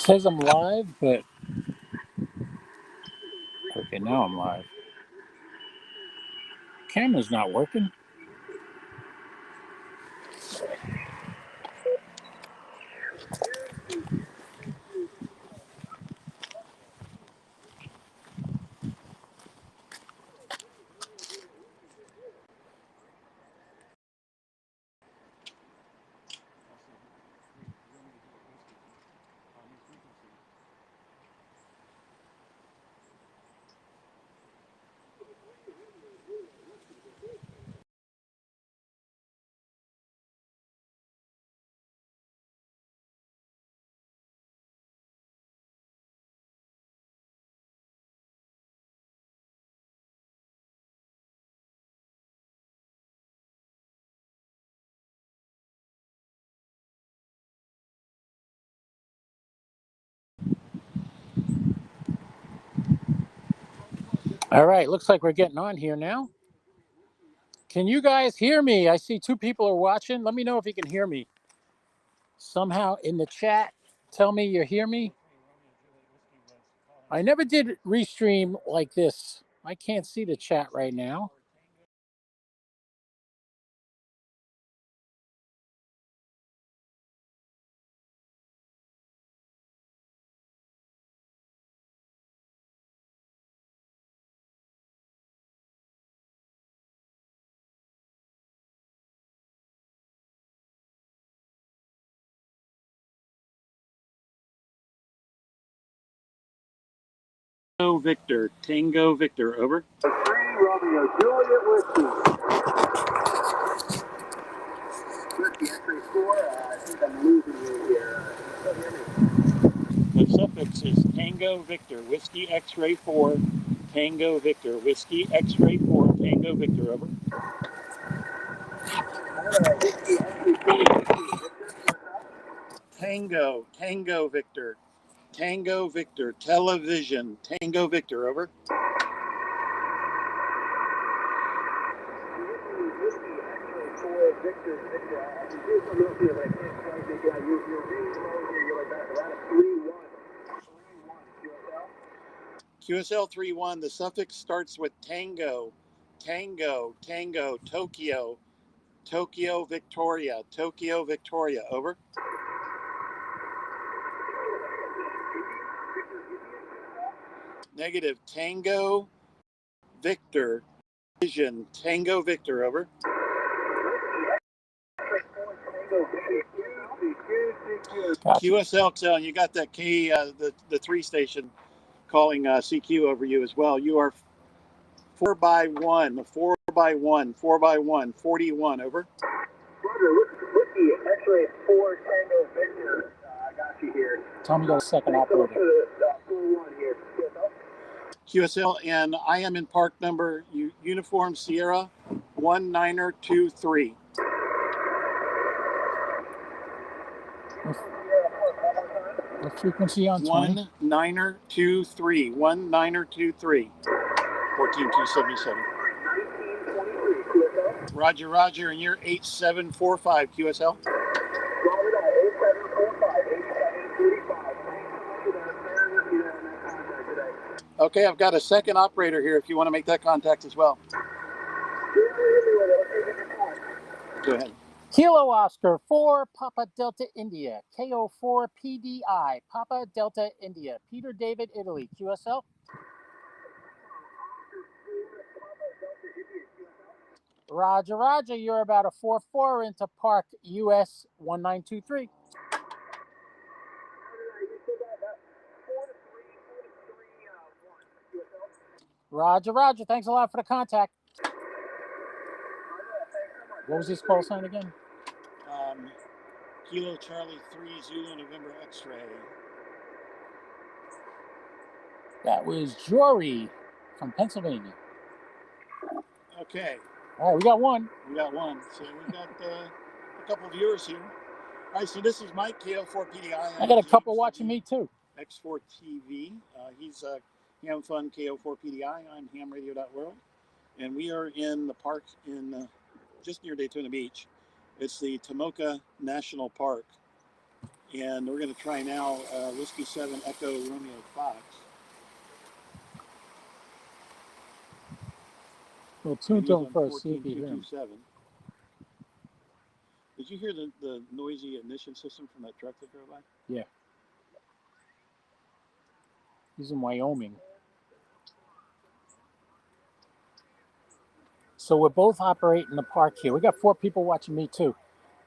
says I'm live, but okay, now I'm live. Camera's not working. All right, looks like we're getting on here now. Can you guys hear me? I see two people are watching. Let me know if you can hear me. Somehow in the chat, tell me you hear me. I never did Restream like this. I can't see the chat right now. Tango Victor, over. 3 Romeo Juliet Whiskey. Whiskey X-ray 4, I think I'm losing you here. Can you still hear me? The suffix is Tango Victor, Whiskey X-ray 4, Tango Victor, Whiskey X-ray 4, Tango Victor, over. Whiskey X-ray 4, Tango Victor, Tango Victor, television, Tango Victor, over. Whiskey X-ray 4, Victor, I'm just a little bit, but I can't quite make it out. You're really low here, you're like around a 3-1. 3-1, QSL? QSL 3-1, the suffix starts with Tango, Tokyo, Tokyo, Victoria, over. Negative, Tango, Victor, vision, Tango, Victor, over. Gotcha. QSL, you got that K, the 3 station calling CQ over you as well. You are 4x1, 41, over. Whiskey X-ray 4, Tango Victor, I got you here. Tell me you got a second operator. 4-1 here. QSL, and I am in park number Uniform Sierra 1923. What frequency on 20? 1923, 1923, 14277. Roger, and you're 8745 QSL. Okay, I've got a second operator here if you want to make that contact as well. Go ahead. Kilo Oscar 4 Papa Delta India, KO4 PDI, Papa Delta India, Peter David Italy, QSL. Roger, you're about a 4-4 into Park US 1923. Roger, thanks a lot for the contact. What was his call sign again? Kilo Charlie 3 Zulu November X-ray. That was Jory from Pennsylvania. Okay. All right, we got one. So we got a couple of viewers here. All right, so this is Mike, KO4PDI. I got a couple watching me too. X4 TV. He's Ham Fun KO4PDI. I'm hamradio.world. And we are in the park in just near Daytona Beach. It's the Tomoka National Park. And we're going to try now Whiskey 7 Echo Romeo Fox. We'll tune to him on first, see if you hear him. 14227. Did you hear the noisy ignition system from that truck that drove by? Yeah. He's in Wyoming. So we're both operating the park here. We got 4 people watching me too.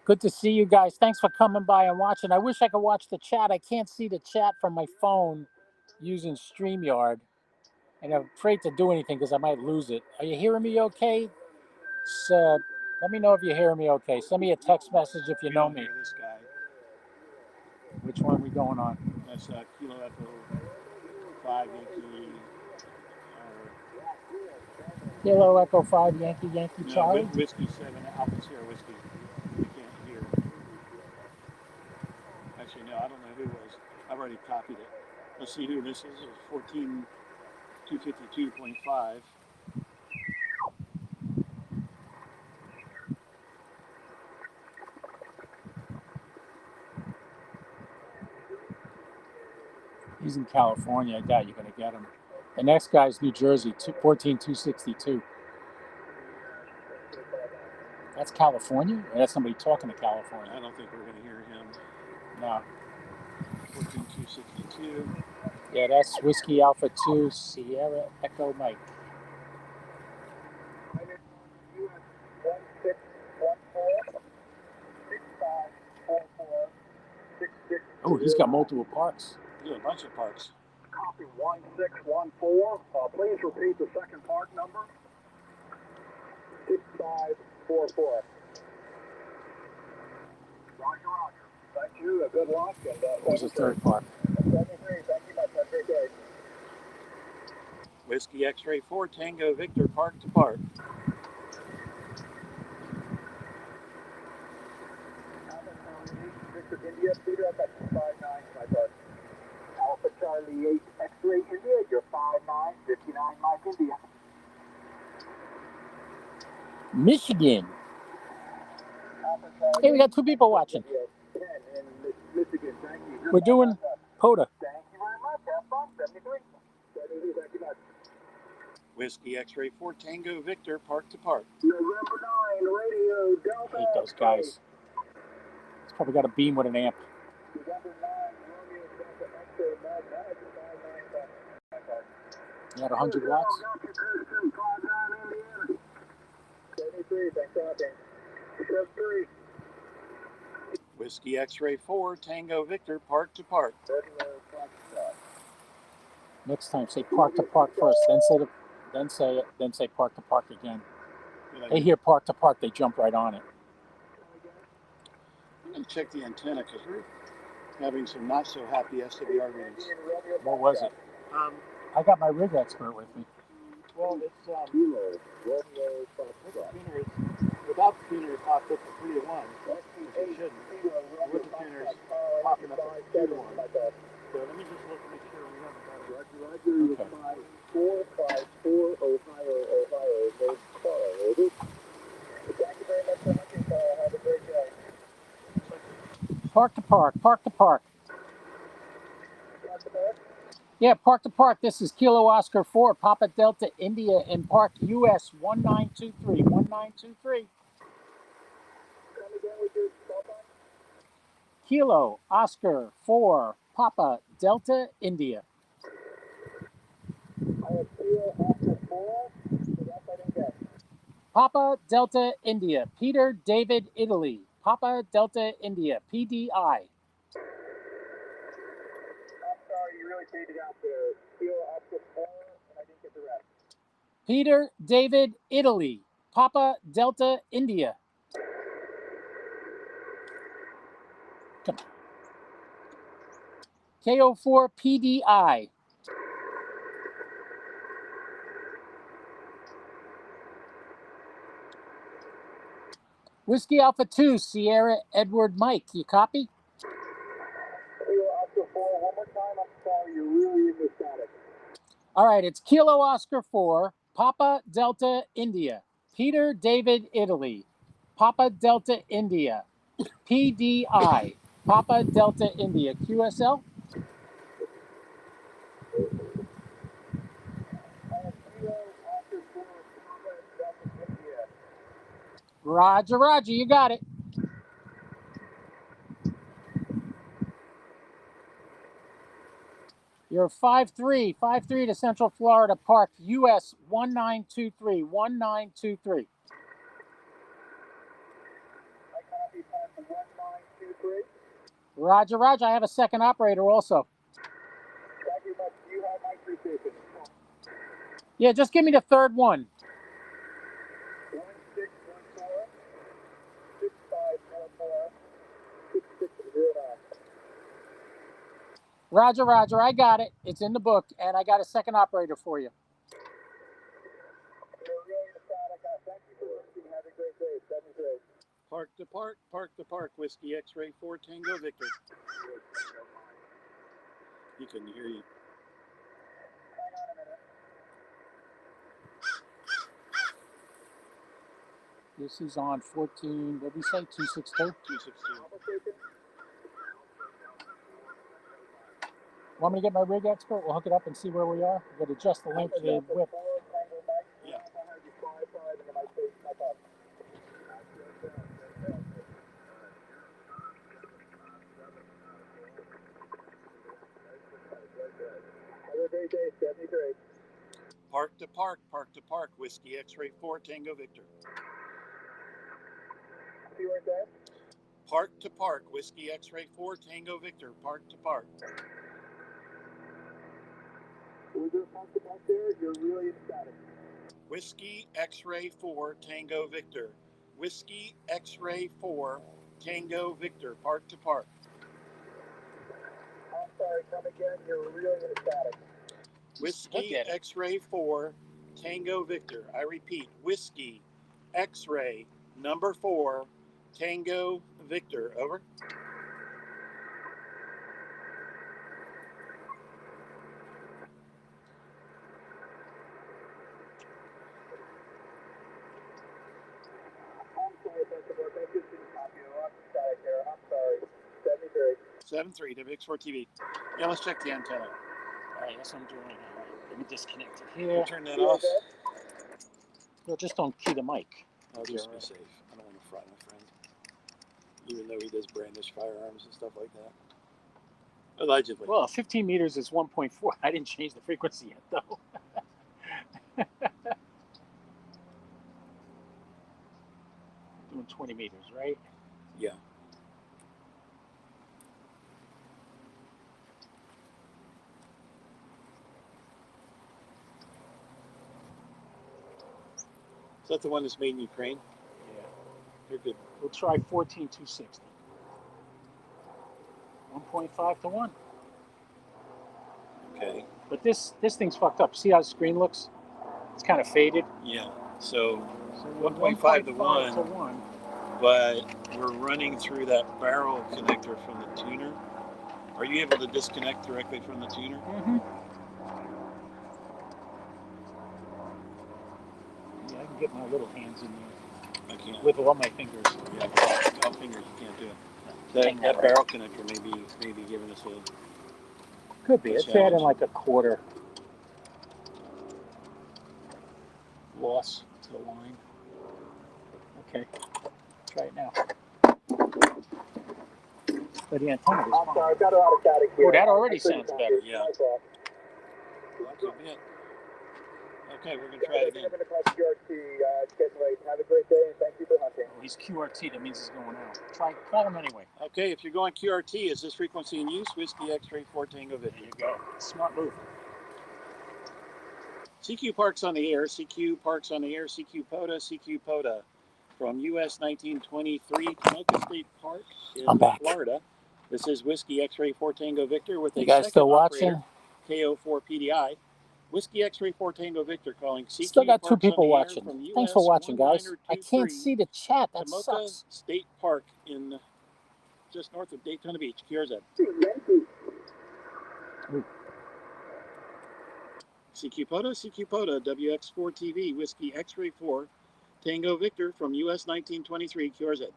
Good to see you guys. Thanks for coming by and watching. I wish I could watch the chat. I can't see the chat from my phone using StreamYard. And I'm afraid to do anything because I might lose it. Are you hearing me okay? So, let me know if you're hearing me okay. Send me a text message if you know me. This guy. Which one are we going on? That's Kilo Echo 5 Yankee. Kilo Echo 5 Yankee Charlie. Whiskey 7 Alpha Sierra Whiskey. You can't hear. Actually, no, I don't know who it was. I've already copied it. Let's see who this is. It's 14252.5. He's in California. I doubt you're going to get him. The next guy's New Jersey, 14262. That's California? Or that's somebody talking to California? I don't think we're going to hear him. No. 14262. Yeah, that's Whiskey Alpha 2 Sierra Echo Mike. Oh, he's got multiple parts. He's got a bunch of parts. Copy 1614. Please repeat the second part number. 6544. Roger, roger. Thank you. Good luck. And what was the third part? 73. Thank you much. Have a great day. Whiskey X-Ray 4 Tango Victor Park to Park. Victor India, Peter, I've got 59, my bud. Alpha Charlie 8 X-Ray India, you're 5959 Mike India. Michigan. Hey, we got 2 people watching. 10 in Michigan, thank you. We're doing POTA. Thank you very much. Have fun. 73. 73, thank you much. Whiskey X-Ray 4 Tango Victor Park to Park. November 9, radio Delta. I hate those guys. He's probably got a beam with an amp. November 9, Romeo Delta X-Ray Mag 959. You had 100 watts? 73, thanks for watching. 73. Whiskey X-Ray 4 Tango Victor Park to Park. Next time, say park to park first, then say park to park again. They hear park to park, they jump right on it. I'm going to check the antenna because we're having some not so happy SWR readings. What was it? I got my rig expert with me. Well, it's with the tuner, without the tuner, it popped up to 3 to 1, which it shouldn't. With the tuner, it's popping up to 2 to 1. So let me just look and make sure we have it. Okay. 5454 Ohio, North Carl, over. Thank you very much for watching, Carl. Have a great day. Park to park, park to park. Yeah, park to park. This is Kilo Oscar 4, Papa Delta India in Park US 1923. 1923. Kilo Oscar 4, Papa Delta India. Papa Delta India, Peter David Italy. Papa Delta India, PDI. I'm sorry, you really faded out there. Kilo Oscar 4, and I didn't get the rest. Peter David Italy, Papa Delta India. Come on. KO4 PDI. Whiskey Alpha 2, Sierra Edward Mike. You copy? Kilo Oscar 4, one more time. I'm sorry, you're really in the static. All right, it's Kilo Oscar 4, Papa Delta India. Peter David Italy, Papa Delta India, PDI. Papa Delta India, QSL. Roger, Roger, you got it. You're 5-3 to Central Florida Park, US 1923, 1923. Roger, Roger, I have a second operator also. Thank you much. You have my appreciation. Yeah, just give me the third one. 1614 6544 6609. Roger, Roger, I got it. It's in the book, and I got a second operator for you. You're really ecstatic. Thank you for listening. Have a great day. 73. Park to park, Whiskey X-Ray 4 Tango Victor. He couldn't hear you. Hang on a minute. This is on 14, what did we say, 262? 262. Want me to get my rig expert? We'll hook it up and see where we are. We'll adjust the length of the whip. Yeah. Have a great day. 73. Park to park, Whiskey X-Ray 4 Tango Victor. See where it's at? Park to park, Whiskey X-Ray 4 Tango Victor. Park to park. Was there something back there? You're really ecstatic. Whiskey X-Ray 4 Tango Victor. Whiskey X-Ray 4 Tango Victor. Park to park. I'm sorry, come again. You're really ecstatic. Whiskey X-Ray 4 Tango Victor. I repeat, Whiskey X-Ray number 4 Tango Victor. Over. I'm sorry, Festival. That just didn't copy you. I'm ecstatic there. I'm sorry. 73. 7-3 WX4 TV. Yeah, let's check the antenna. All right, that's what I'm doing. Let me disconnect it here. Turn that off. No, just don't key the mic. I'll just be safe. I don't want to fry my friend. Even though he does brandish firearms and stuff like that. Allegedly. Well, 15 meters is 1.4. I didn't change the frequency yet, though. Doing 20 meters, right? Yeah. Is that the one that's made in Ukraine? Yeah. You're good. We'll try 14,260. 1.5 to 1. Okay. But this thing's fucked up. See how the screen looks? It's kind of faded. Yeah. So 1.5 to 1. But we're running through that barrel connector from the tuner. Are you able to disconnect directly from the tuner? Mm-hmm. Yeah, I can get my little hands in there. I can't. With all my fingers. Yeah, without fingers you can't do it. That barrel connector may be giving us a... Could be. It's adding like a quarter loss to the line. Okay. Try it now. But the antenna is fine. I'm sorry, I've got a lot of static here. Oh, that already sounds better. Yeah. Okay, we're going to try it again. I'm going to call QRT. It's getting late. Have a great day, and thank you for hunting. Oh, he's QRT. That means he's going out. Call him anyway. Okay, if you're going QRT, is this frequency in use? Whiskey X-Ray 4 Tango Victor. There you go. Smart move. CQ Parks on the air. CQ Parks on the air. CQ POTA from US 1923 Tomoka State Park in Florida. This is Whiskey X-Ray 4 Tango Victor with a second still operator, watching? KO4 PDI. Whiskey X-Ray 4 Tango Victor calling CQ Still got two Parks people on the air watching. from Thanks US for watching, guys. I can't 1923 see the chat. That Tomoka sucks. State Park in just north of Daytona Beach. QRZ. CQ POTA, WX4 TV, Whiskey X-Ray 4, Tango Victor from US 1923, QRZ.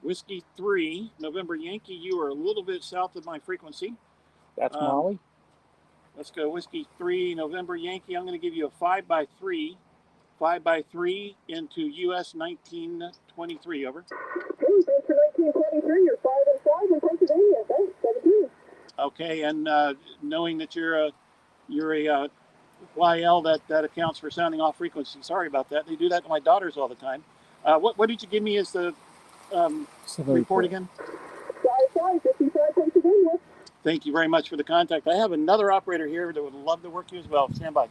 Whiskey 3, November Yankee, you are a little bit south of my frequency. That's Molly. Let's go Whiskey 3, November Yankee. I'm going to give you a 5x3. 5x3 into US 1923, over. Hey, thanks for 1923. You're 5 and 5 in Pennsylvania. Thanks, 17. Okay, and knowing that you're a YL, that accounts for sounding off frequency. Sorry about that. They do that to my daughters all the time. What did you give me as the report again? 5-5, 55 Pennsylvania. Thank you very much for the contact. I have another operator here that would love to work you as well. Stand by.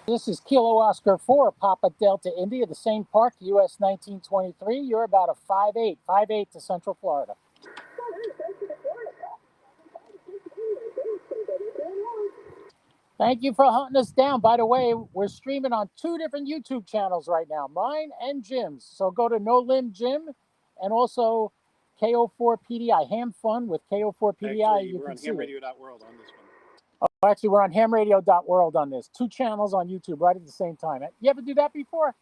This is Kilo Oscar 4, Papa Delta India, the same park, US 1923. You're about a 5'8", 5'8" to Central Florida. Thank you for hunting us down. By the way, we're streaming on 2 different YouTube channels right now, mine and Jim's. So go to No Limb Jim and also KO4PDI, Ham Fun with KO4PDI. Actually, we're on hamradio.world on this one. Oh, actually, we're on hamradio.world on this. 2 channels on YouTube right at the same time. You ever do that before?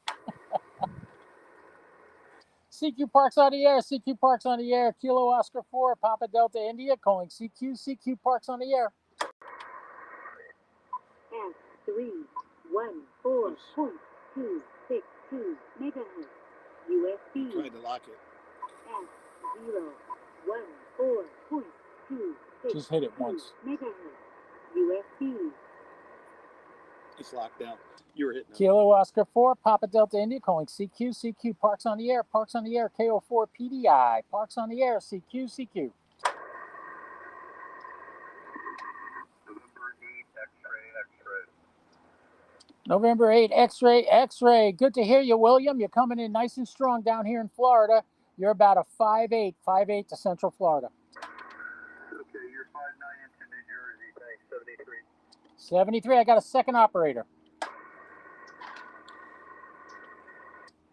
CQ Parks on the air, CQ Parks on the air, Kilo Oscar 4, Papa Delta India, calling CQ, CQ Parks on the air. S314.262 megahertz, USB. Tried to lock it. S014.262 Just hit it once. megahertz, USB. It's locked down. You were hitting it. Kilo Oscar 4, Papa Delta India, calling CQ, CQ Parks on the air, Parks on the air, KO4 PDI, Parks on the air, CQ, CQ. November 8, X-ray, X-ray. Good to hear you, William. You're coming in nice and strong down here in Florida. You're about a 5'8", 5'8" to Central Florida. Okay, you're 5'9" into New Jersey. Thanks, 73. 73, I got a second operator.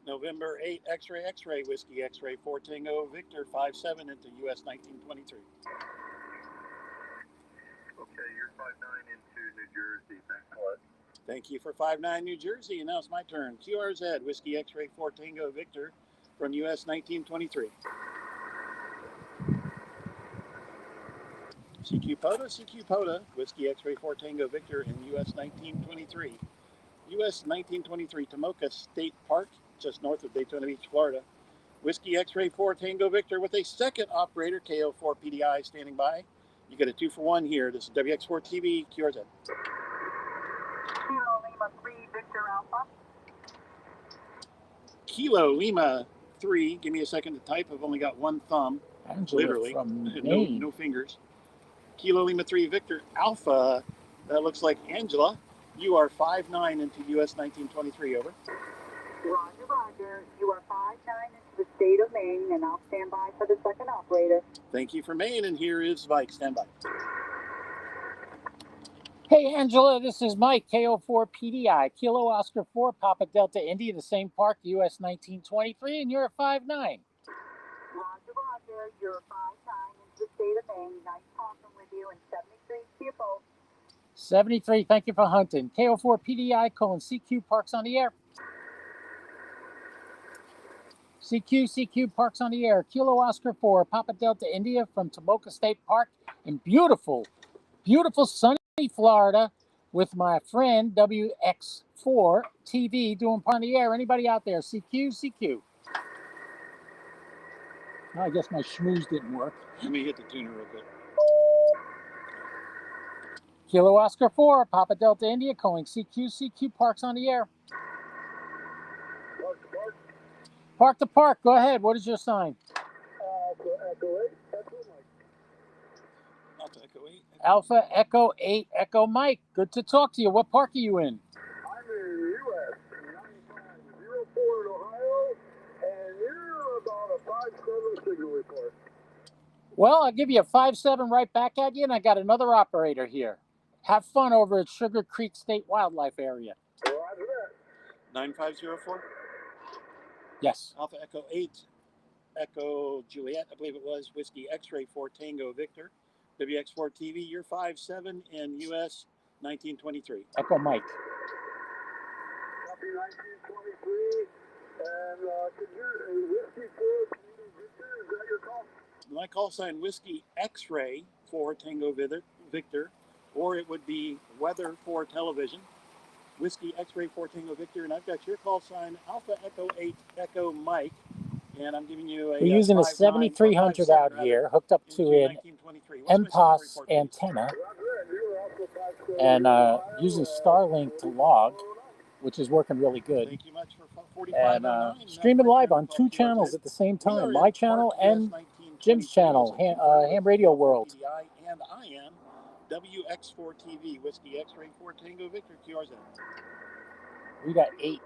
November 8, X-ray, X-ray, Whiskey, X-ray, 4 Tango, Victor, 5-7 into US 1923. Okay, you're 5'9" into New Jersey. Thanks a lot. Thank you for 5-9 New Jersey, and now it's my turn. QRZ, Whiskey, X-ray, 4 Tango, Victor, from US 1923. CQ POTA, Whiskey, X-ray, 4 Tango, Victor, in US 1923. US 1923, Tomoka State Park, just north of Daytona Beach, Florida. Whiskey X-ray 4 Tango Victor with a second operator, KO4 PDI, standing by. You get a 2-for-1 here. This is WX4 TV, QRZ. Kilo Lima 3, Victor Alpha. Kilo Lima 3. Give me a second to type. I've only got one thumb. Angela literally. From Maine. No fingers. Kilo Lima 3, Victor Alpha. That looks like Angela. You are 5'9" into US 1923, over. Roger, roger. You are 5'9" into the state of Maine, and I'll stand by for the second operator. Thank you for Maine, and here is Mike. Stand by. Hey, Angela, this is Mike, KO4 PDI, Kilo Oscar 4, Papa Delta India, the same park, US 1923, and you're at 5'9". Roger, roger. You're 5'9" into the state of Maine. Nice talking with you, and 73 to you both. 73, thank you for hunting. KO4 PDI, colon CQ Parks on the air. CQ Parks on the air. Kilo Oscar 4, Papa Delta India from Tomoka State Park in beautiful sunny Florida with my friend WX4 TV doing part on the air. Anybody out there? CQ. Oh, I guess my schmooze didn't work. Let me hit the tuner real quick. Kilo Oscar 4, Papa Delta India, calling CQ Parks on the air. Park to park. Go ahead. What is your sign? Alpha Echo 8 Echo Mike. Good to talk to you. What park are you in? I'm in US 9504 in Ohio, and you're about a 5'7" signal report. Well, I'll give you a 5'7" right back at you, and I got another operator here. Have fun over at Sugar Creek State Wildlife Area. Roger that. 9504? Yes. Alpha Echo 8, Echo Juliet, I believe it was, Whiskey X-ray 4 Tango Victor, WX4 TV, you're 5'7" in US 1923. Echo Mike. Copy 1923, and My call sign Whiskey X-Ray for Tango Victor, or it would be Weather for Television. Whiskey X-Ray for Tango Victor, and I've got your call sign Alpha Echo 8 Echo Mike, and I'm giving you a We're using a 7300 out here, hooked up to an MPOS antenna, and using Starlink to log, which is working really good. Thank you much for And streaming live on 2 channels at the same time, my channel and Jim's channel, Ham Radio World. And I am WX4 TV, Whiskey X-Ray 4 Tango Victor, QRZ. We got 8.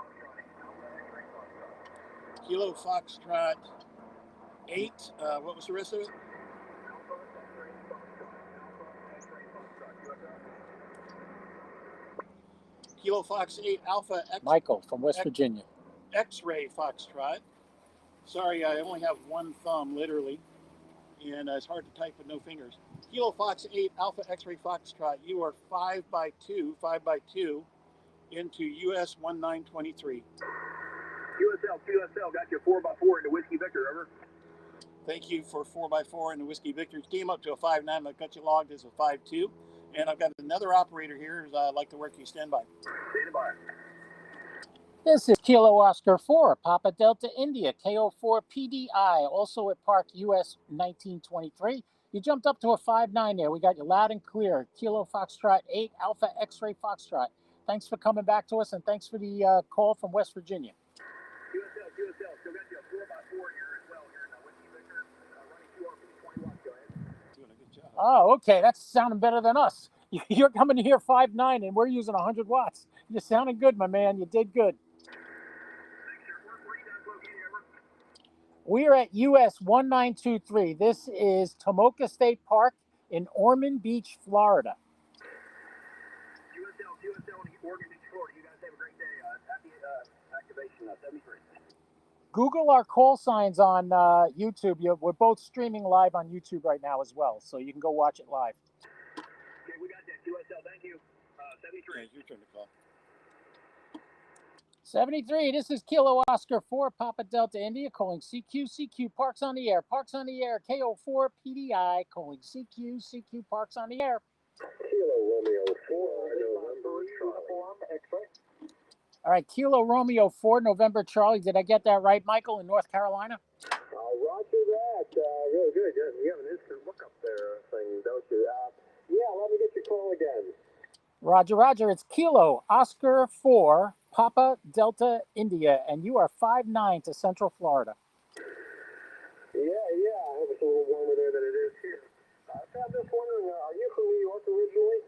Kilo Foxtrot 8, what was the rest of it? Kilo Fox 8 Alpha X. Michael from West Virginia. X-Ray Foxtrot. Sorry, I only have one thumb, literally, and it's hard to type with no fingers. Kilo Fox 8 Alpha X-Ray Foxtrot. You are 5x2 into US 1923. QSL, got you 4x4 into Whiskey Victor, over. Thank you for 4x4 into Whiskey Victor. Came up to a 5.9, I've got you logged as a 5.2. And I've got another operator here who's like to work you. Stand by. Stand by. This is Kilo Oscar 4, Papa Delta India, KO4 PDI, also at Park US 1923. You jumped up to a 5.9 there. We got you loud and clear. Kilo Foxtrot 8, Alpha X-Ray Foxtrot. Thanks for coming back to us, and thanks for the call from West Virginia. QSL, still got you a 4x4 here as well here in Whiskey Victor. Running 2 RP, 20 watts, go ahead. Doing a good job. Oh, okay. That's sounding better than us. You're coming here 5.9, and we're using 100 watts. You're sounding good, my man. You did good. We're at US 1923. This is Tomoka State Park in Ormond Beach, Florida. QSL in Oregon Beach, Florida. You guys have a great day. Happy activation 73. Google our call signs on YouTube. We're both streaming live on YouTube right now as well, so you can go watch it live. Okay, we got that. QSL, thank you. 73. Yeah, your turn to call. 73, this is Kilo Oscar 4, Papa Delta India, calling CQ, Parks on the Air, KO4 PDI, calling CQ, Parks on the Air. Kilo Romeo 4, November Charlie. All right, Kilo Romeo 4, November Charlie. Did I get that right, Michael, in North Carolina? Roger that. Really good. You have an instant lookup there thing, don't you? Yeah, let me get your call again. Roger. It's Kilo Oscar 4, Papa Delta India, and you are 5.9 to Central Florida. Yeah. I hope it's a little warmer there than it is here. I'm just wondering, are you from New York originally?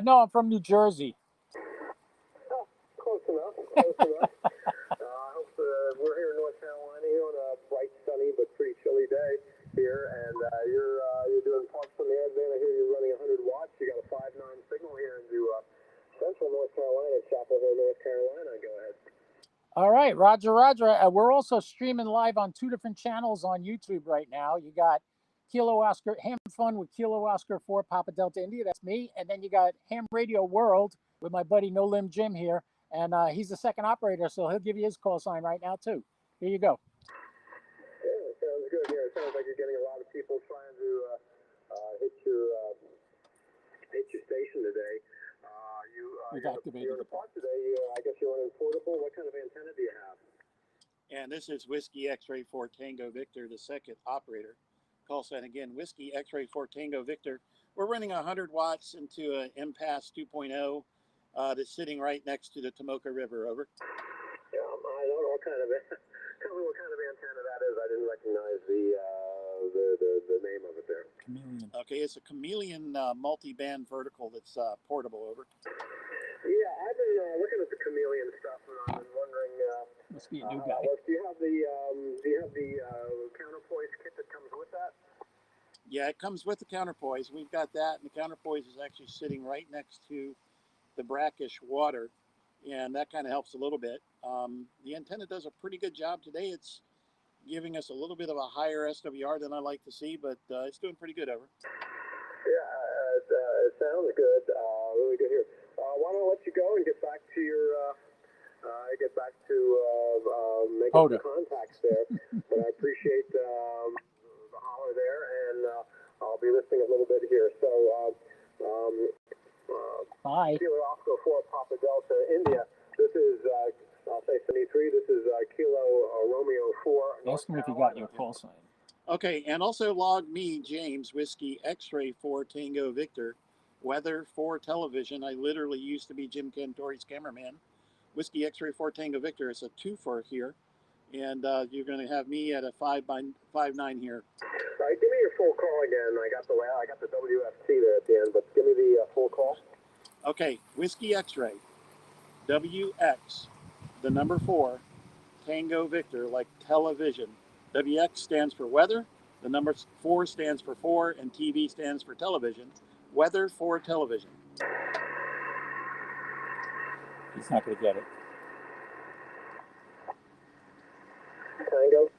No, I'm from New Jersey. Oh, close enough. I hope we're here in North Carolina here on a bright, sunny, but pretty chilly day here, and you're doing Parks on the Air. Then I hear you're running 100 watts. You got a 5.9 signal here into Central North Carolina, Chapel Hill, North Carolina. Go ahead. All right, Roger. We're also streaming live on 2 different channels on YouTube right now. You got Kilo Oscar, Ham Fun with Kilo Oscar 4, Papa Delta India. That's me. And then you got Ham Radio World with my buddy No Limb Jim here. And he's the second operator, so he'll give you his call sign right now, too. Here you go. Yeah, sounds good. Yeah, it sounds like you're getting a lot of people trying to hit your station today. You're in the park today. I guess you're running portable. What kind of antenna do you have? And this is Whiskey X-Ray 4 Tango Victor, the second operator. Call sign again, Whiskey X-Ray 4 Tango Victor. We're running 100 watts into an MPAS 2.0 that's sitting right next to the Tomoka River. Over. Yeah, I don't know what kind of tell me what kind of antenna that is. I didn't recognize the name of it there. Chameleon. Okay, it's a Chameleon multi-band vertical that's portable. Over. Yeah, I've been looking at the Chameleon stuff, and I've been wondering. Must be a new guy. Do you have the counterpoise kit that comes with that? Yeah, it comes with the counterpoise. We've got that, and the counterpoise is actually sitting right next to the brackish water, and that kind of helps a little bit. The antenna does a pretty good job today. It's giving us a little bit of a higher SWR than I like to see, but it's doing pretty good. Over. Yeah, it sounds good. Really good here. Why don't I let you go and get back to your making some contacts there. But I appreciate the holler I'll be listing a little bit here. So, Bye. Kilo Oscar 4 Papa Delta India. This is, I'll say 73. This is Kilo Romeo 4. Ask me if you got your call sign. Okay, and also log me, James, Whiskey X-Ray 4 Tango Victor, weather for television. I literally used to be Jim Cantori's cameraman. Whiskey X-Ray 4 Tango Victor. It's a 2-4 here, and you're going to have me at a 5-9 here. All right, give me your full call again. I got the WFT there at the end, but give me the full call. Okay, Whiskey X-Ray, WX, the number 4, Tango Victor, like television. WX stands for weather, the number 4 stands for 4, and TV stands for television. Weather for television. He's not going to get it. Tango.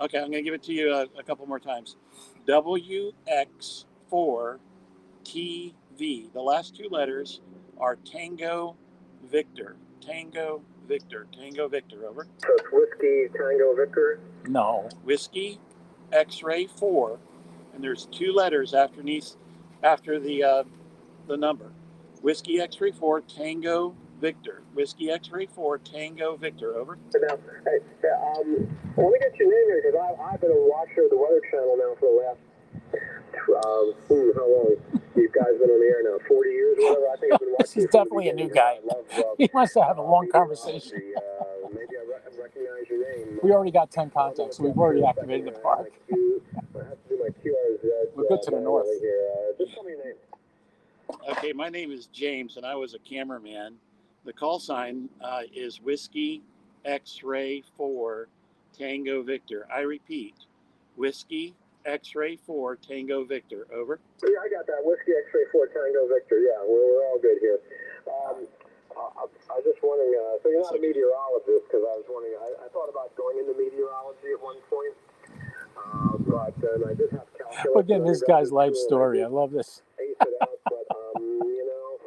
Okay, I'm going to give it to you a couple more times. WX4 TV. The last 2 letters are Tango Victor. Tango Victor. Tango Victor. Over. So it's Whiskey Tango Victor? No. Whiskey X-Ray 4, and there's 2 letters after the number. Whiskey X-Ray 4 Tango Victor. Whiskey X-Ray 4 Tango Victor. Over. Now, hey, let me get your name here, because I've been a watcher of the Weather Channel now for the last, how long? You guys been on the air now? 40 years or whatever? I think I've been watching. This is definitely a new guy. He wants to have a long conversation. Maybe I recognize your name. We already got 10 contacts, so we've already activated the park. I have to do my QRZ. We're good to the north. Just tell me your name. Okay, my name is James, and I was a cameraman. The call sign is Whiskey X-Ray 4 Tango Victor. I repeat, Whiskey X-Ray 4 Tango Victor. Over. Yeah, I got that. Whiskey X-Ray 4 Tango Victor. Yeah, we're all good here. I was just wondering, so you're not a meteorologist, because I was wondering, I thought about going into meteorology at one point, but then I did have calculus. Again, this guy's life story. I love this. Ace it out, but, you know,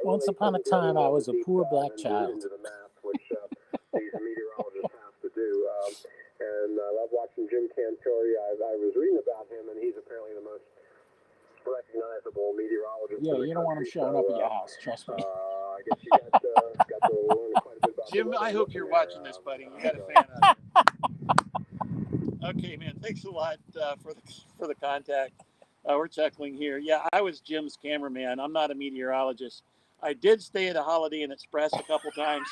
Once upon a time, I was a poor black child. Into the math, which these meteorologists have to do. And I love watching Jim Cantori. I was reading about him, and he's apparently the most recognizable meteorologist. Yeah, you don't want him showing up at your house, trust me. I guess you got to learn quite a bit about Jim, I hope you're watching this, buddy. You got a fan out there. Okay, man. Thanks a lot for the contact. We're chuckling here. Yeah, I was Jim's cameraman. I'm not a meteorologist. I did stay at a Holiday Inn Express a couple times,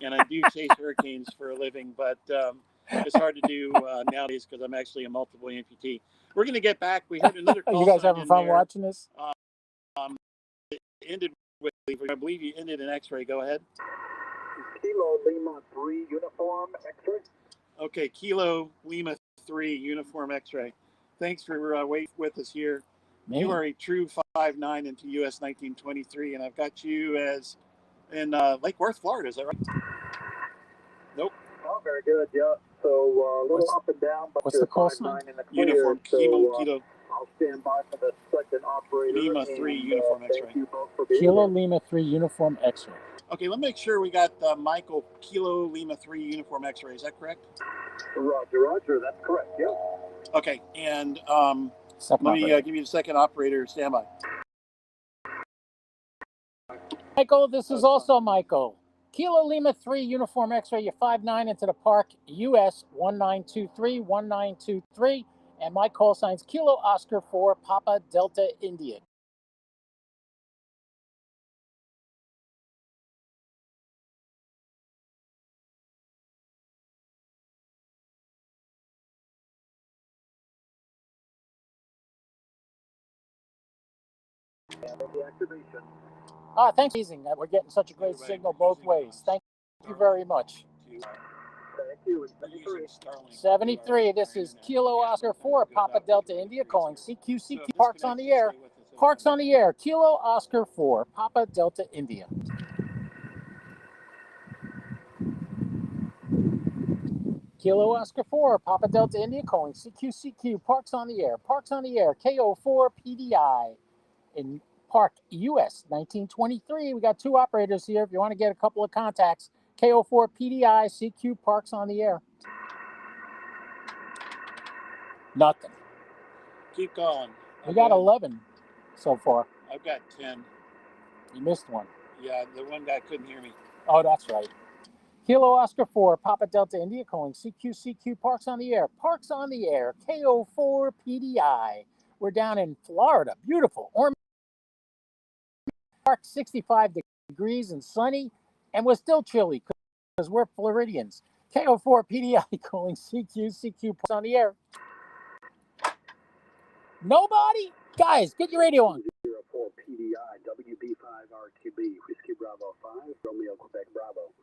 and I do chase hurricanes for a living, but it's hard to do nowadays because I'm actually a multiple amputee. We're going to get back. We had another call. You guys having fun watching this? It ended with, I believe you ended in X-ray. Go ahead. Kilo Lima 3 Uniform X-ray. Okay, Kilo Lima 3 Uniform X-ray. Thanks for waiting with us here. Me? You are a true 5'9" into US 1923, and I've got you as in Lake Worth, Florida. Is that right? Nope. Oh, very good. Yeah. So a little up and down, but what's the call sign? in the clear, Uniform Kilo I'll stand by for the second operator. Lima 3 Uniform X-ray. Kilo Lima 3 Uniform X-ray. Okay, let me make sure we got Michael Kilo Lima 3 Uniform X-ray. Is that correct? Roger. That's correct. Yeah. Okay, and Second let me operator. give you the second operator standby. Michael, this is also Michael. Kilo Lima 3 Uniform X-ray, you're 5'9" into the park, US 1923, and my call sign's Kilo Oscar 4 Papa Delta India. The activation. Thanks for teasing that. We're getting such a great signal both ways. Thank you very much. Thank you. 73, this is Kilo Oscar 4 Papa Delta India calling CQ Parks on the air. Parks on the air, Kilo Oscar 4 Papa Delta India. Kilo Oscar 4 Papa Delta India calling CQ Parks on the air. Parks on the air, KO4 PDI in Park US 1923. We got 2 operators here. If you want to get a couple of contacts, KO4 PDI, CQ Parks on the air. Nothing. Keep calling. We got 11 so far. I've got 10. You missed one. Yeah, the one guy couldn't hear me. Oh, that's right. Kilo Oscar 4, Papa Delta India calling CQ Parks on the Air. Parks on the Air, KO4 PDI. We're down in Florida. Beautiful. Ormond Park, 65 degrees and sunny, and we're still chilly because we're Floridians. KO4 PDI calling CQ Parks on the Air. Nobody? Guys, get your radio on. 04 PDI, WB5 RQB, Whiskey Bravo 5, Romeo Quebec Bravo.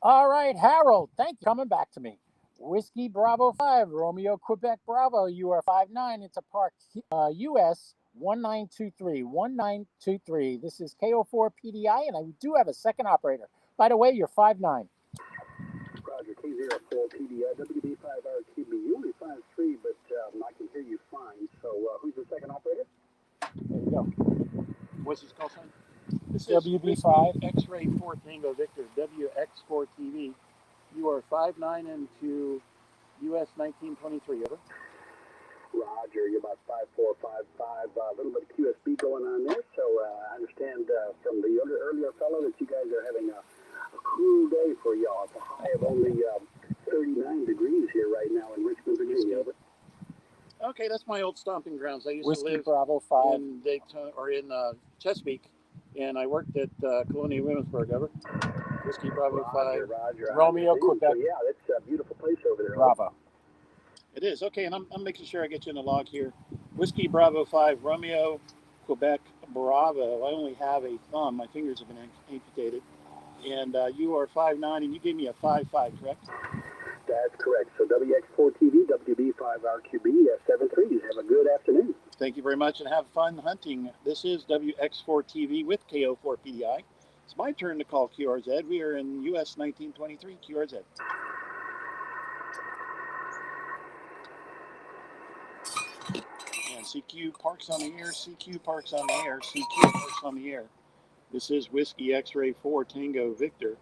All right, Harold, thank you for coming back to me. Whiskey Bravo 5, Romeo Quebec Bravo, you are 5-9. It's a Park US 1923. This is KO4 PDI, and I do have a second operator. By the way, you're 5-9. Roger, K04 PDI, WB5 RQB. You're only 5-3, but I can hear you fine. So who's the second operator? There you go. What's his call sign? This WB5. is X-Ray 4 Tango Victor, WX4 TV. You are 5-9 into US 1923, over. Roger, you're about 5-4, 5-5. A little bit of QSB going on there. So I understand from the earlier fellow that you guys are having a cool day for y'all. It's a high of only 39 degrees here right now in Richmond, Virginia. Over. Okay, that's my old stomping grounds. I used Whiskey to live Bravo 5. in Daytona, or in Chesapeake, and I worked at Colonial Williamsburg, over. Whiskey Bravo 5. Roger. Romeo Quebec. So, yeah, that's a beautiful place over there. Bravo. It is. Okay, and I'm making sure I get you in the log here. Whiskey Bravo 5, Romeo Quebec Bravo. I only have a thumb. My fingers have been amputated. And you are 5'9", and you gave me a 5'5", correct? That's correct. So WX4 TV, WB5RQB, 7-3. Have a good afternoon. Thank you very much, and have fun hunting. This is WX4 TV with KO4 PDI. It's my turn to call QRZ. We are in US 1923 QRZ. And CQ Parks on the Air, CQ Parks on the Air, CQ Parks on the Air. This is Whiskey X-Ray 4 Tango Victor,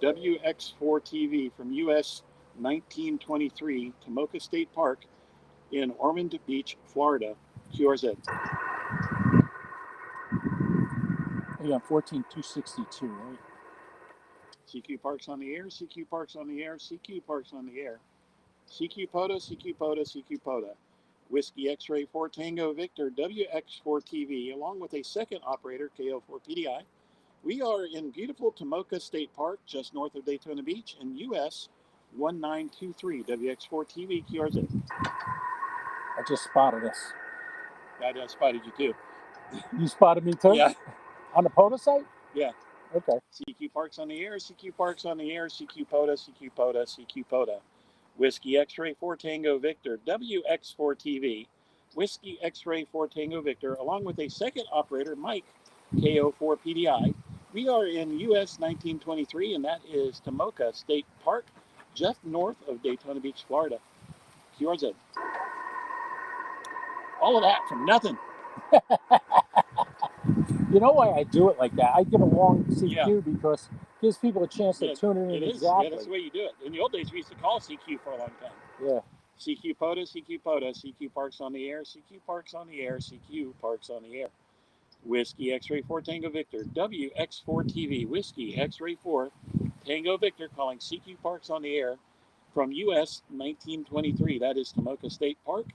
WX4 TV from US 1923 Tomoka State Park in Ormond Beach, Florida, QRZ. Yeah, 14262, right? CQ Parks on the Air, CQ Parks on the Air, CQ Parks on the Air. CQ POTA, CQ POTA, CQ POTA. Whiskey X-Ray 4 Tango Victor, WX4 TV, along with a second operator, KO4 PDI. We are in beautiful Tomoka State Park, just north of Daytona Beach, in US 1923, WX4 TV, QRZ. I just spotted us. I spotted you too. You spotted me too? Yeah. On the POTA site? Yeah. Okay. CQ Parks on the Air, CQ Parks on the Air, CQ POTA, CQ POTA, CQ POTA. Whiskey X-Ray 4 Tango Victor, WX4 TV. Whiskey X-Ray 4 Tango Victor, along with a second operator, Mike, KO4 PDI. We are in US 1923, and that is Tomoka State Park, just north of Daytona Beach, Florida. QRZ. All of that from nothing. You know why I do it like that? I give a long CQ because it gives people a chance to tune in exactly. Yeah, that's the way you do it. In the old days, we used to call CQ for a long time. Yeah. CQ POTA, CQ POTA, CQ Parks on the Air, CQ Parks on the Air, CQ Parks on the Air. Whiskey X-Ray 4 Tango Victor, WX4 TV, Whiskey X-Ray 4 Tango Victor calling CQ Parks on the Air from US 1923. That is Tomoka State Park,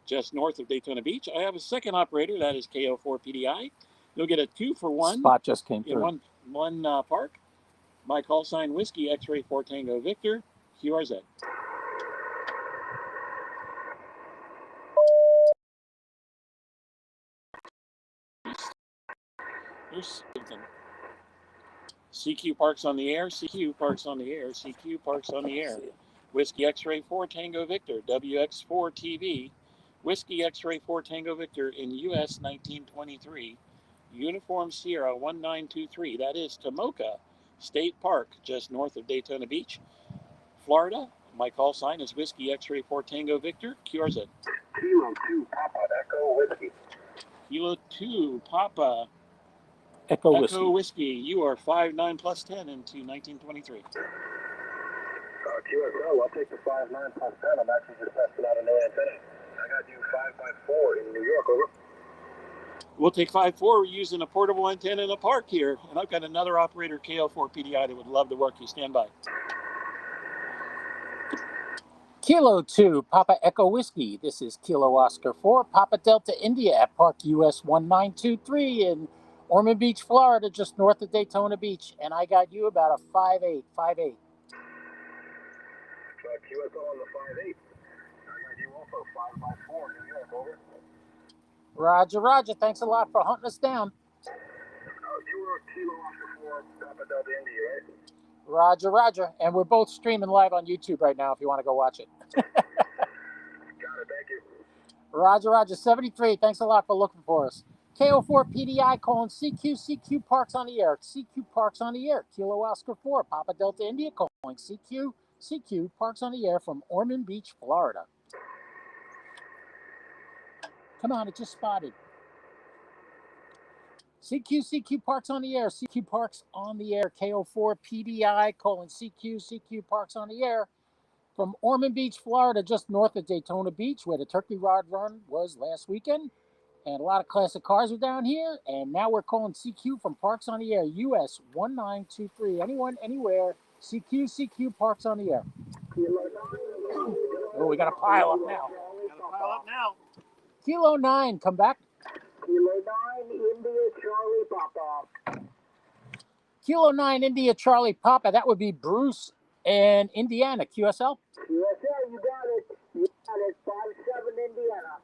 just north of Daytona Beach. I have a second operator, that is KO4 PDI. You'll get a 2-for-1 spot just came through. In one park. My call sign, Whiskey X-Ray 4 Tango Victor, QRZ. Here's something. CQ Parks on the Air, CQ Parks on the Air, CQ Parks on the Air. Whiskey X-Ray 4 Tango Victor, WX4 TV. Whiskey X-Ray 4 Tango Victor in US 1923. Uniform Sierra 1923. That is Tomoka State Park, just north of Daytona Beach, Florida. My call sign is Whiskey X-Ray 4 Tango Victor, QRZ. Kilo 2 Papa Echo Whiskey. Kilo 2 Papa Echo Whiskey. You are 5'9" plus 10 into 1923. QSL, I'll take the 5.9 plus 10. I'm actually just testing out a new antenna. I got you 5x4 in New York, over. We'll take 5-4. We're using a portable antenna in the park here. And I've got another operator, KO4 PDI, that would love to work you. Stand by. Kilo 2, Papa Echo Whiskey. This is Kilo Oscar 4, Papa Delta India at Park US 1923 in Ormond Beach, Florida, just north of Daytona Beach. And I got you about a 5.8, 5.8. QSL on the 5.8. I got you also 5x4 New York, over. Roger, Roger. Thanks a lot for hunting us down. You were Kilo Oscar 4, Papa Delta India, right? Roger, Roger. And we're both streaming live on YouTube right now if you want to go watch it. Got it, thank you. Roger, Roger. 73. Thanks a lot for looking for us. KO4 PDI calling CQ Parks on the air. CQ Parks on the air. Kilo Oscar 4, Papa Delta India calling CQ Parks on the air from Ormond Beach, Florida. Come on, it just spotted. CQ Parks on the air. CQ Parks on the air. KO4 PDI calling CQ Parks on the air from Ormond Beach, Florida, just north of Daytona Beach, where the Turkey Rod Run was last weekend. And a lot of classic cars are down here. And now we're calling CQ from Parks on the Air, US 1923. Anyone, anywhere, CQ Parks on the Air. Oh, we got a pile up now. Got to pile up now. Kilo 9, come back. Kilo 9, India, Charlie, Papa. Kilo 9, India, Charlie, Papa. That would be Bruce and Indiana, QSL. QSL, you got it. You got it. 5-7 Indiana.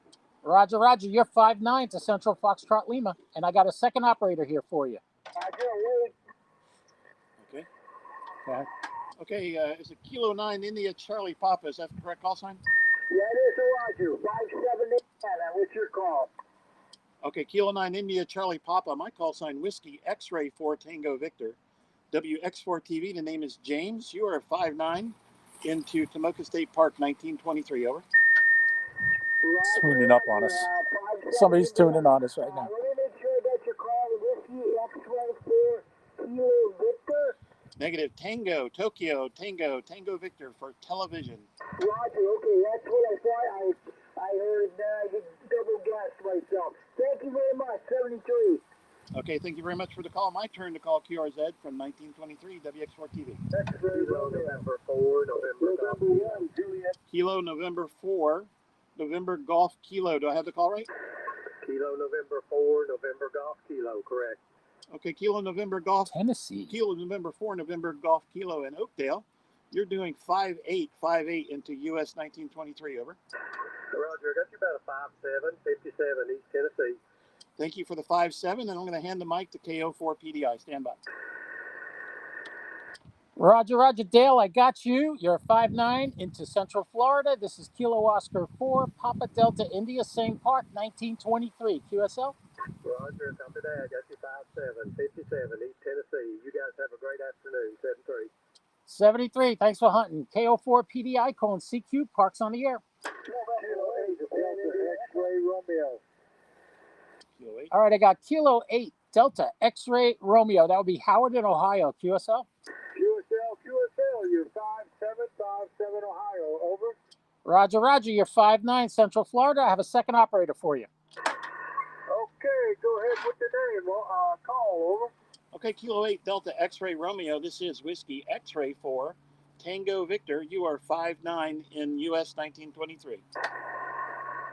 Roger, Roger. You're 5'9" to Central Foxtrot Lima. And I got a second operator here for you. Roger, wait. Okay. Okay. Okay, it's a Kilo 9 India Charlie Papa. Is that the correct call sign? Yeah, it is a Roger. 5-7 Indiana. What's your call? Okay, Kilo 9 India Charlie Papa. My call sign Whiskey X-Ray 4 Tango Victor. WX4 TV. The name is James. You are 5'9" into Tomoka State Park 1923. Over. Tuning up on us. Somebody's tuning on us right now. Let me make sure that you're calling Whiskey X-Ray 4 Kilo Victor. Negative. Tango Tango Victor for television. Roger, okay, that's what I thought. I heard you double guessed myself. Thank you very much, 73. Okay, thank you very much for the call. My turn to call QRZ from 1923 WX4 TV. Kilo November 4, November 1, Juliet. Kilo November 4, November Golf Kilo. Do I have the call right? Kilo November 4, November Golf Kilo, correct. Okay, Kilo November Golf. Tennessee. Kilo November 4, November Golf Kilo in Oakdale. You're doing 5'8" into US 1923. Over. Roger, I got you about a 5'7", 57 East Tennessee. Thank you for the 5'7", and I'm going to hand the mic to KO4 PDI. Stand by. Roger, Roger. Dale, I got you. You're 5'9" into Central Florida. This is Kilo Oscar 4, Papa Delta India, same park, 1923. QSL? Roger, copy that. I got you 5'7", 57 East Tennessee. You guys have a great afternoon, 73. 73. Thanks for hunting. KO4 PDI calling CQ Parks on the air. X-Ray Romeo. Kilo 8. All right, I got Kilo 8 Delta X-Ray Romeo. That would be Howard in Ohio. QSL? QSL, you're 5'7", Ohio, over. Roger, Roger. You're 5'9", Central Florida. I have a second operator for you. Okay, go ahead with the name. Call, over. Okay, Kilo 8 Delta X-Ray Romeo. This is Whiskey X-Ray 4 Tango Victor. You are 5'9" in US 1923.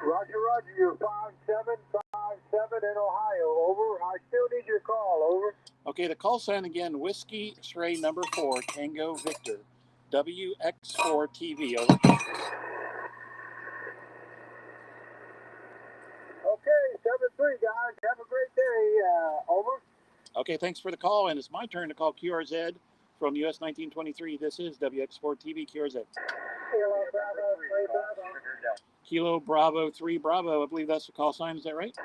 Roger, you're 5'7", in Ohio, over. I still need your call, over. Okay, the call sign again, Whiskey X-Ray number 4 Tango Victor. WX4 TV. Over. Okay, 7-3, guys. Have a great day. Over. Okay, thanks for the call, and it's my turn to call QRZ from US 1923. This is WX4 TV QRZ. Kilo Bravo 3 Bravo. I believe that's the call sign. Is that right?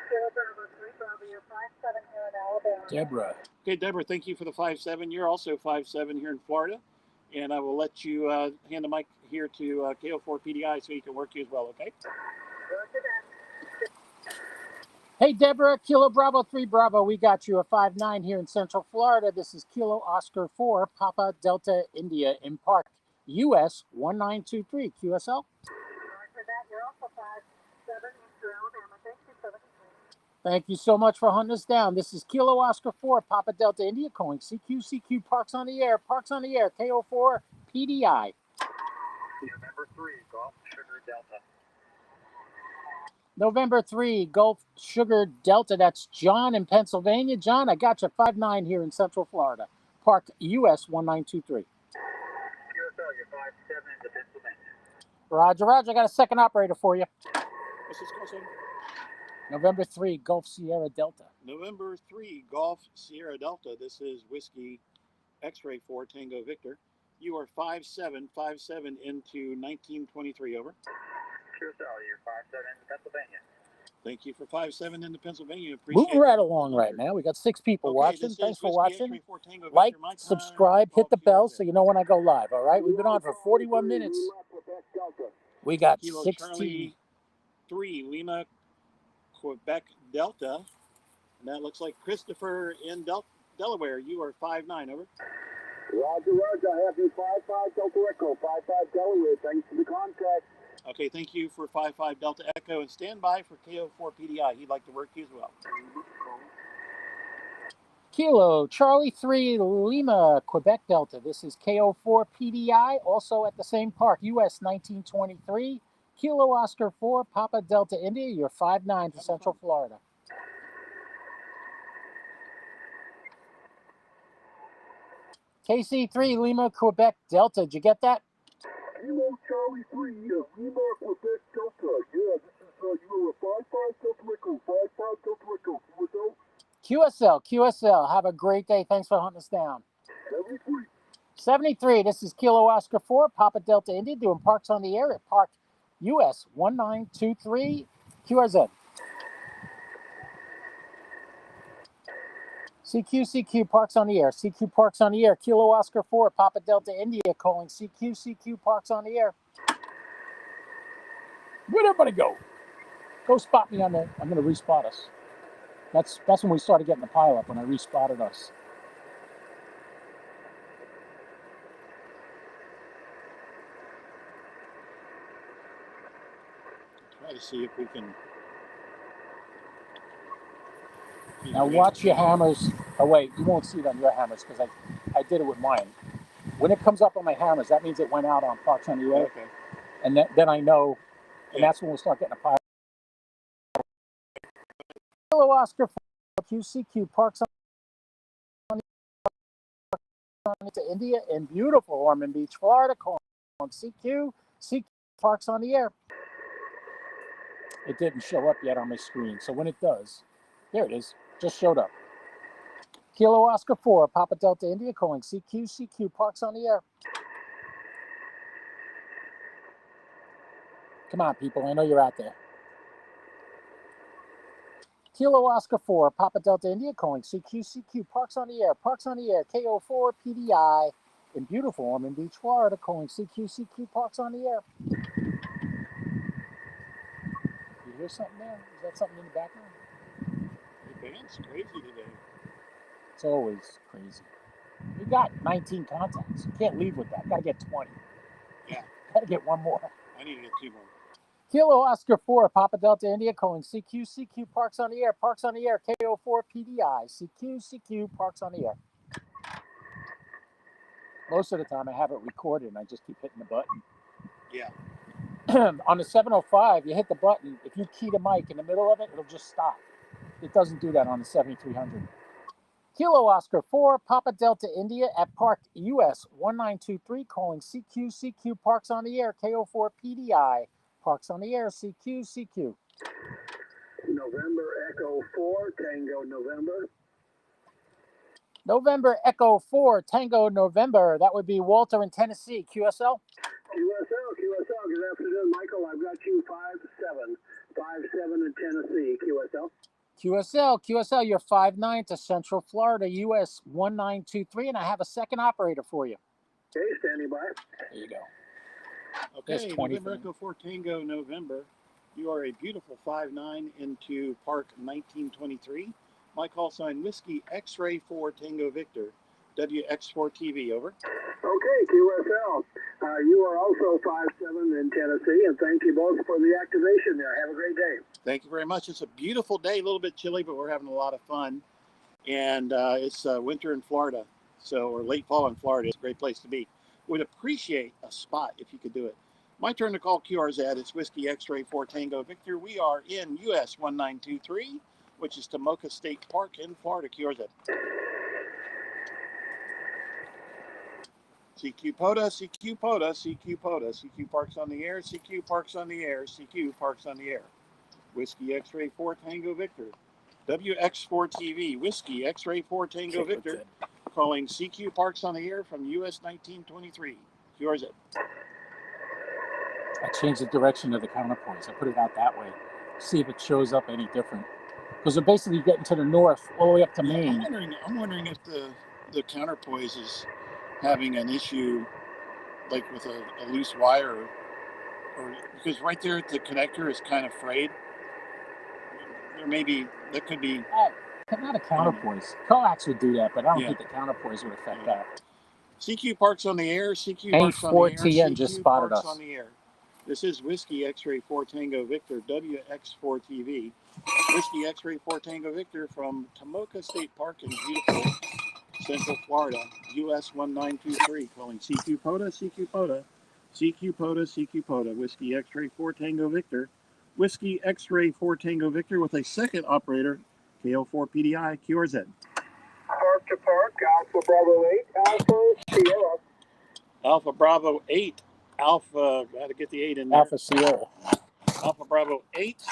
Kilo Bravo 3 Bravo, you're 5'7" here in Alabama. Deborah. Okay, Deborah, thank you for the 5'7". You're also 5'7" here in Florida, and I will let you hand the mic here to KO4 PDI so he can work you as well. Okay. Hey, Deborah, Kilo Bravo 3 Bravo, we got you a 5-9 here in Central Florida. This is Kilo Oscar 4, Papa Delta India in Park, US 1923, QSL. For that, you're also 5-7 into Alabama. Thank you, 73. Thank you so much for hunting us down. This is Kilo Oscar 4, Papa Delta India, calling CQ, Parks on the Air, KO4, PDI. November 3, Golf Sugar Delta. November 3, Gulf Sugar Delta. That's John in Pennsylvania. John, I got you 5-9 here in Central Florida. Park US 1923. QSL, you're 5-7 into Pennsylvania. Roger, Roger. I got a second operator for you. This is Colson. November 3, Gulf Sierra Delta. November 3, Golf Sierra Delta. This is Whiskey X-Ray 4 Tango Victor. You are 5-7 into 1923, over. QSL, you're 5-7 into Pennsylvania. Thank you for 5-7 into Pennsylvania. Appreciate Moving right along right now. We got 6 people watching. Thanks for watching. Like, subscribe, hit the bell so you know when I go live, all right? We've been on for 41 minutes. We got Kilo 16. Charlie 3, Lima, Quebec Delta. And that looks like Christopher in Delaware. You are 5-9, over. Roger, Roger. I have you 5-5 Delta Echo, 5-5 Delaware. Thanks for the contact. Okay, thank you for 5-5 Delta Echo, and stand by for KO4 PDI. He'd like to work you as well. Kilo Charlie 3, Lima, Quebec Delta. This is KO4 PDI, also at the same park, US 1923. Kilo Oscar 4, Papa Delta India. You're 5-9 to Central Florida. KC3, Lima, Quebec Delta. Did you get that? Kilo Charlie 3, Lima, Quebec Delta. Yeah, this is you were 5-5 Delta Echo, 5-5 Delta Echo. QSL. Have a great day. Thanks for hunting us down. 73. This is Kilo Oscar 4, Papa Delta India, doing parks on the air at Park US 1923 QRZ. CQ, Parks on the Air. CQ Parks on the Air. Kilo Oscar 4, Papa Delta India, calling CQ Parks on the Air. Where'd everybody go? Go spot me on the. I'm going to respot us. That's when we started getting the pile up, when I respotted us. Try to see if we can. Now watch your hammers. Oh wait, you won't see it on your hammers because I did it with mine. When it comes up on my hammers, that means it went out on Parks on the Air. Okay. And then I know, and that's when we'll start getting a pile. Hello, Oscar. QCQ Parks on to India in beautiful Ormond Beach, Florida. Calling CQ Parks on the Air. It didn't show up yet on my screen, so when it does, there it is. Just showed up. Kilo Oscar 4, Papa Delta India, calling CQ Parks on the Air. Come on, people. I know you're out there. Kilo Oscar 4, Papa Delta India, calling CQ Parks on the Air. Parks on the Air, KO4 PDI in beautiful Ormond Beach, Florida, calling CQ Parks on the Air. You hear something there? Is that something in the background? The band's crazy today. It's always crazy. We got 19 contacts. You can't leave with that. Got to get 20. Yeah. Got to get one more. I need to get 2 more. Kilo Oscar 4, Papa Delta India, calling CQ Parks on the Air. Parks on the Air, KO4 PDI. CQ Parks on the Air. Most of the time I have it recorded and I just keep hitting the button. Yeah. On the 705, you hit the button. If you key the mic in the middle of it, it'll just stop. It doesn't do that on the 7300. Kilo Oscar 4, Papa Delta India at Park US 1923, calling CQ Parks on the Air, KO4 PDI. Parks on the Air, CQ. November Echo 4, Tango November. November Echo 4, Tango November. That would be Walter in Tennessee. QSL? QSL, good afternoon, Michael. I've got you 5-7 in Tennessee, QSL, you're 5-9 to Central Florida, US 1923, and I have a second operator for you. Okay, standing by. There you go. Okay, November Echo 4 Tango November. You are a beautiful 5-9 into Park 1923. My call sign Whiskey X-Ray 4 Tango Victor. WX4 TV, over. Okay, QSL. You are also 5-7 in Tennessee, and thank you both for the activation there. Have a great day. Thank you very much. It's a beautiful day, a little bit chilly, but we're having a lot of fun. And it's winter in Florida, or late fall in Florida. It's a great place to be. Would appreciate a spot if you could do it. My turn to call QRZ. It's Whiskey X-Ray 4 Tango Victor. We are in US 1923, which is Tomoka State Park in Florida. QRZ. CQ POTA, CQ POTA, CQ POTA, CQ Parks on the air, CQ Parks on the air, CQ Parks on the air. Whiskey X-Ray 4 Tango Victor. WX4 TV, Whiskey X-Ray 4 Tango Victor, calling CQ Parks on the air from US 1923. QRZ. I changed the direction of the counterpoints. I put it out that way. See if it shows up any different. Because they're basically getting to the north, all the way up to Maine. I'm wondering if the counterpoise is having an issue, like with a loose wire, or because right there at the connector is kind of frayed. That could be. Not a counterpoise. Coax would do that, but I don't think the counterpoise would affect that. CQ Parks on the air, CQ Parks on the air, A4TN just spotted Parks us. on the air. This is Whiskey X-Ray 4 Tango Victor, WX4 TV. Whiskey X-Ray 4 Tango Victor from Tomoka State Park in beautiful Central Florida, US 1923, calling CQ POTA, CQ POTA, CQ POTA, CQ POTA, Whiskey X-Ray 4 Tango Victor, Whiskey X-Ray 4 Tango Victor with a second operator, KO4PDI, QRZ. Park to Park, Alpha Bravo 8, Alpha Sierra. Alpha Bravo 8, Alpha, got to get the 8 in there. Alpha Sierra. Alpha Bravo 8,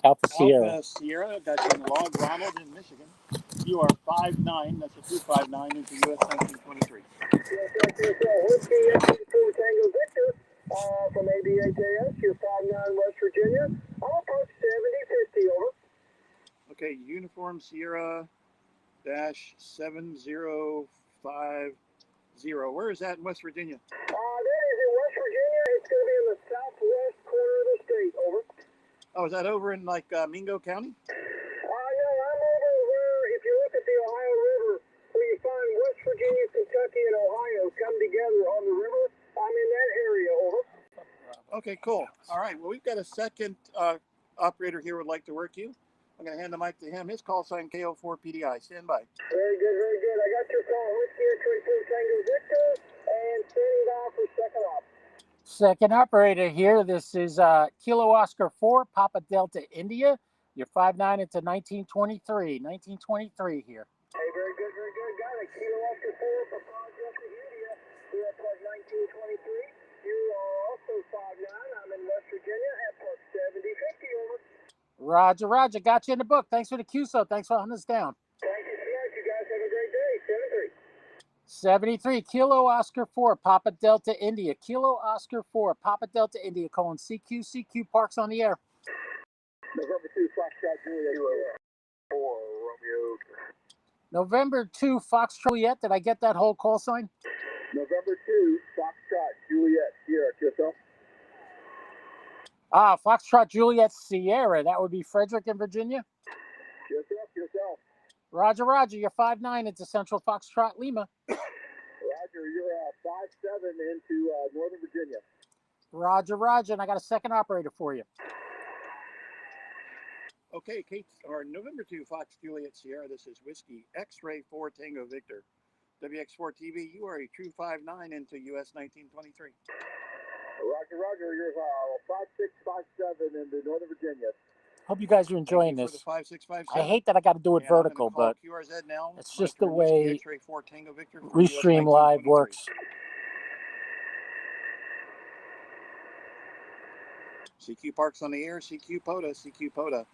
Alpha Sierra. Alpha Sierra, got you in the log, Ronald in Michigan. You are 5-9, that's a 259 into US 1923. Whiskey X-Ray 4 Tango Victor from ABHAS, you're 5-9 West Virginia. I'll approach 7050, over. Okay, Uniform Sierra dash 7050. Where is that in West Virginia? That is in West Virginia. It's going to be in the southwest corner of the state, over. Oh, is that over in like Mingo County? No, I'm over where, if you look at the Ohio River, where you find West Virginia, Kentucky, and Ohio come together on the river. I'm in that area, over. Okay, cool. All right, well, we've got a second operator here would like to work you. I'm going to hand the mic to him. His call sign KO4PDI. Stand by. Very good, very good. I got your call, Whiskey X-Ray 4 Tango Victor, and standing by for second op. Second operator here. This is Kilo Oscar 4, Papa Delta India. You're 5-9 into 1923. 1923 here. Hey, very good, very good. Got it. Kilo Oscar 4 for Papa Delta India. We're at Park 1923. You are also 5-9. I'm in West Virginia at Park 7050, over. Roger, Roger. Got you in the book. Thanks for the QSO. Thanks for hunting us down. Thank you so much. You guys have a great day. 73, Kilo Oscar 4, Papa Delta India. Kilo Oscar 4, Papa Delta India, calling CQ Parks on the air. November 2, Foxtrot Juliet. 4, Romeo. November 2, Fox Juliet. Did I get that whole call sign? November 2, Foxtrot Juliet. Sierra, QSL. Foxtrot Juliet Sierra. That would be Frederick in Virginia. QSL. Roger, Roger. You're 5-9 into Central Foxtrot Lima. Roger, you're 5-7 into Northern Virginia. Roger, Roger. And I got a second operator for you. Okay, November 2, Fox Juliet Sierra. This is Whiskey X-Ray 4 Tango Victor. WX4 TV, you are a true 5-9 into US 1923. Roger, you're 5-6, 5-7 into Northern Virginia. Hope you guys are enjoying this. For the 5657. I hate that I got to do it vertical, but QRZ now. it's just the way X-Ray 4 Tango Victor Restream Live works. CQ Parks on the air, CQ POTA.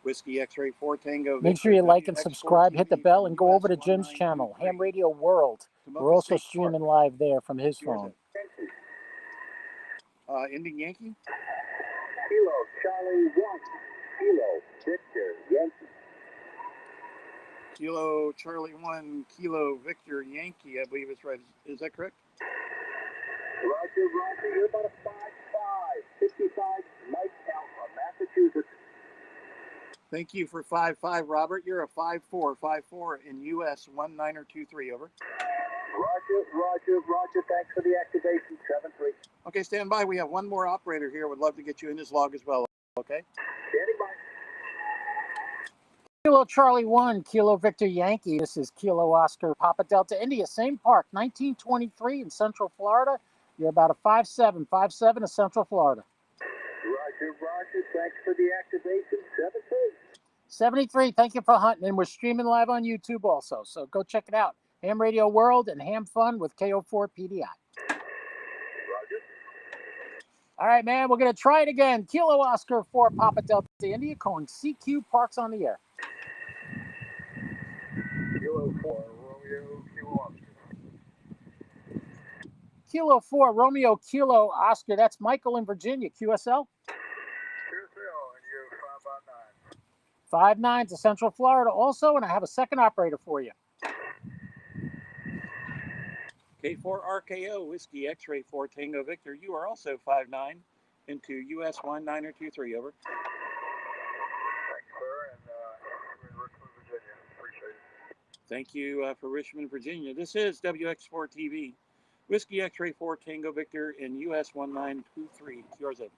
Whiskey X-Ray 4 Tango Victor. Make sure you like and subscribe, hit the bell, and go over to Jim's channel, Ham Radio World. We're also streaming live there from his phone. Ending Yankee? Kilo, Charlie 1, Kilo, Victor, Yankee. Kilo, Charlie 1, Kilo, Victor, Yankee, I believe it's right. Is that correct? Roger, you're about a 5-5 55, Mike Alpha, Massachusetts. Thank you for 5-5, Robert. You're a 5-4 in US 1923, over. Roger. Thanks for the activation, 7-3. Okay, stand by. We have one more operator here. Would love to get you in this log as well, okay? Standing by. Kilo Charlie 1, Kilo Victor Yankee. This is Kilo Oscar Papa Delta India. Same park, 1923 in Central Florida. You're about a 5'7" in Central Florida. Roger. Thanks for the activation, 7-3. 73, thank you for hunting. And we're streaming live on YouTube also. So go check it out. Ham Radio World and Ham Fun with KO4 PDI. Roger. All right, man, we're going to try it again. Kilo Oscar 4, Papa Delta India, calling CQ Parks on the air. Kilo 4, Romeo, Kilo Oscar. Kilo 4, Romeo Kilo Oscar. That's Michael in Virginia, QSL. QSL, and you 5 on 9. 5'9" to Central Florida also, and I have a second operator for you. K4RKO, Whiskey X-Ray 4 Tango Victor. You are also 5'9" into US 1923, over. Thanks, sir, and in Richmond, Virginia. Appreciate it. Thank you for Richmond, Virginia. This is WX4 TV, Whiskey X-Ray 4 Tango Victor in US 1923, QRZ.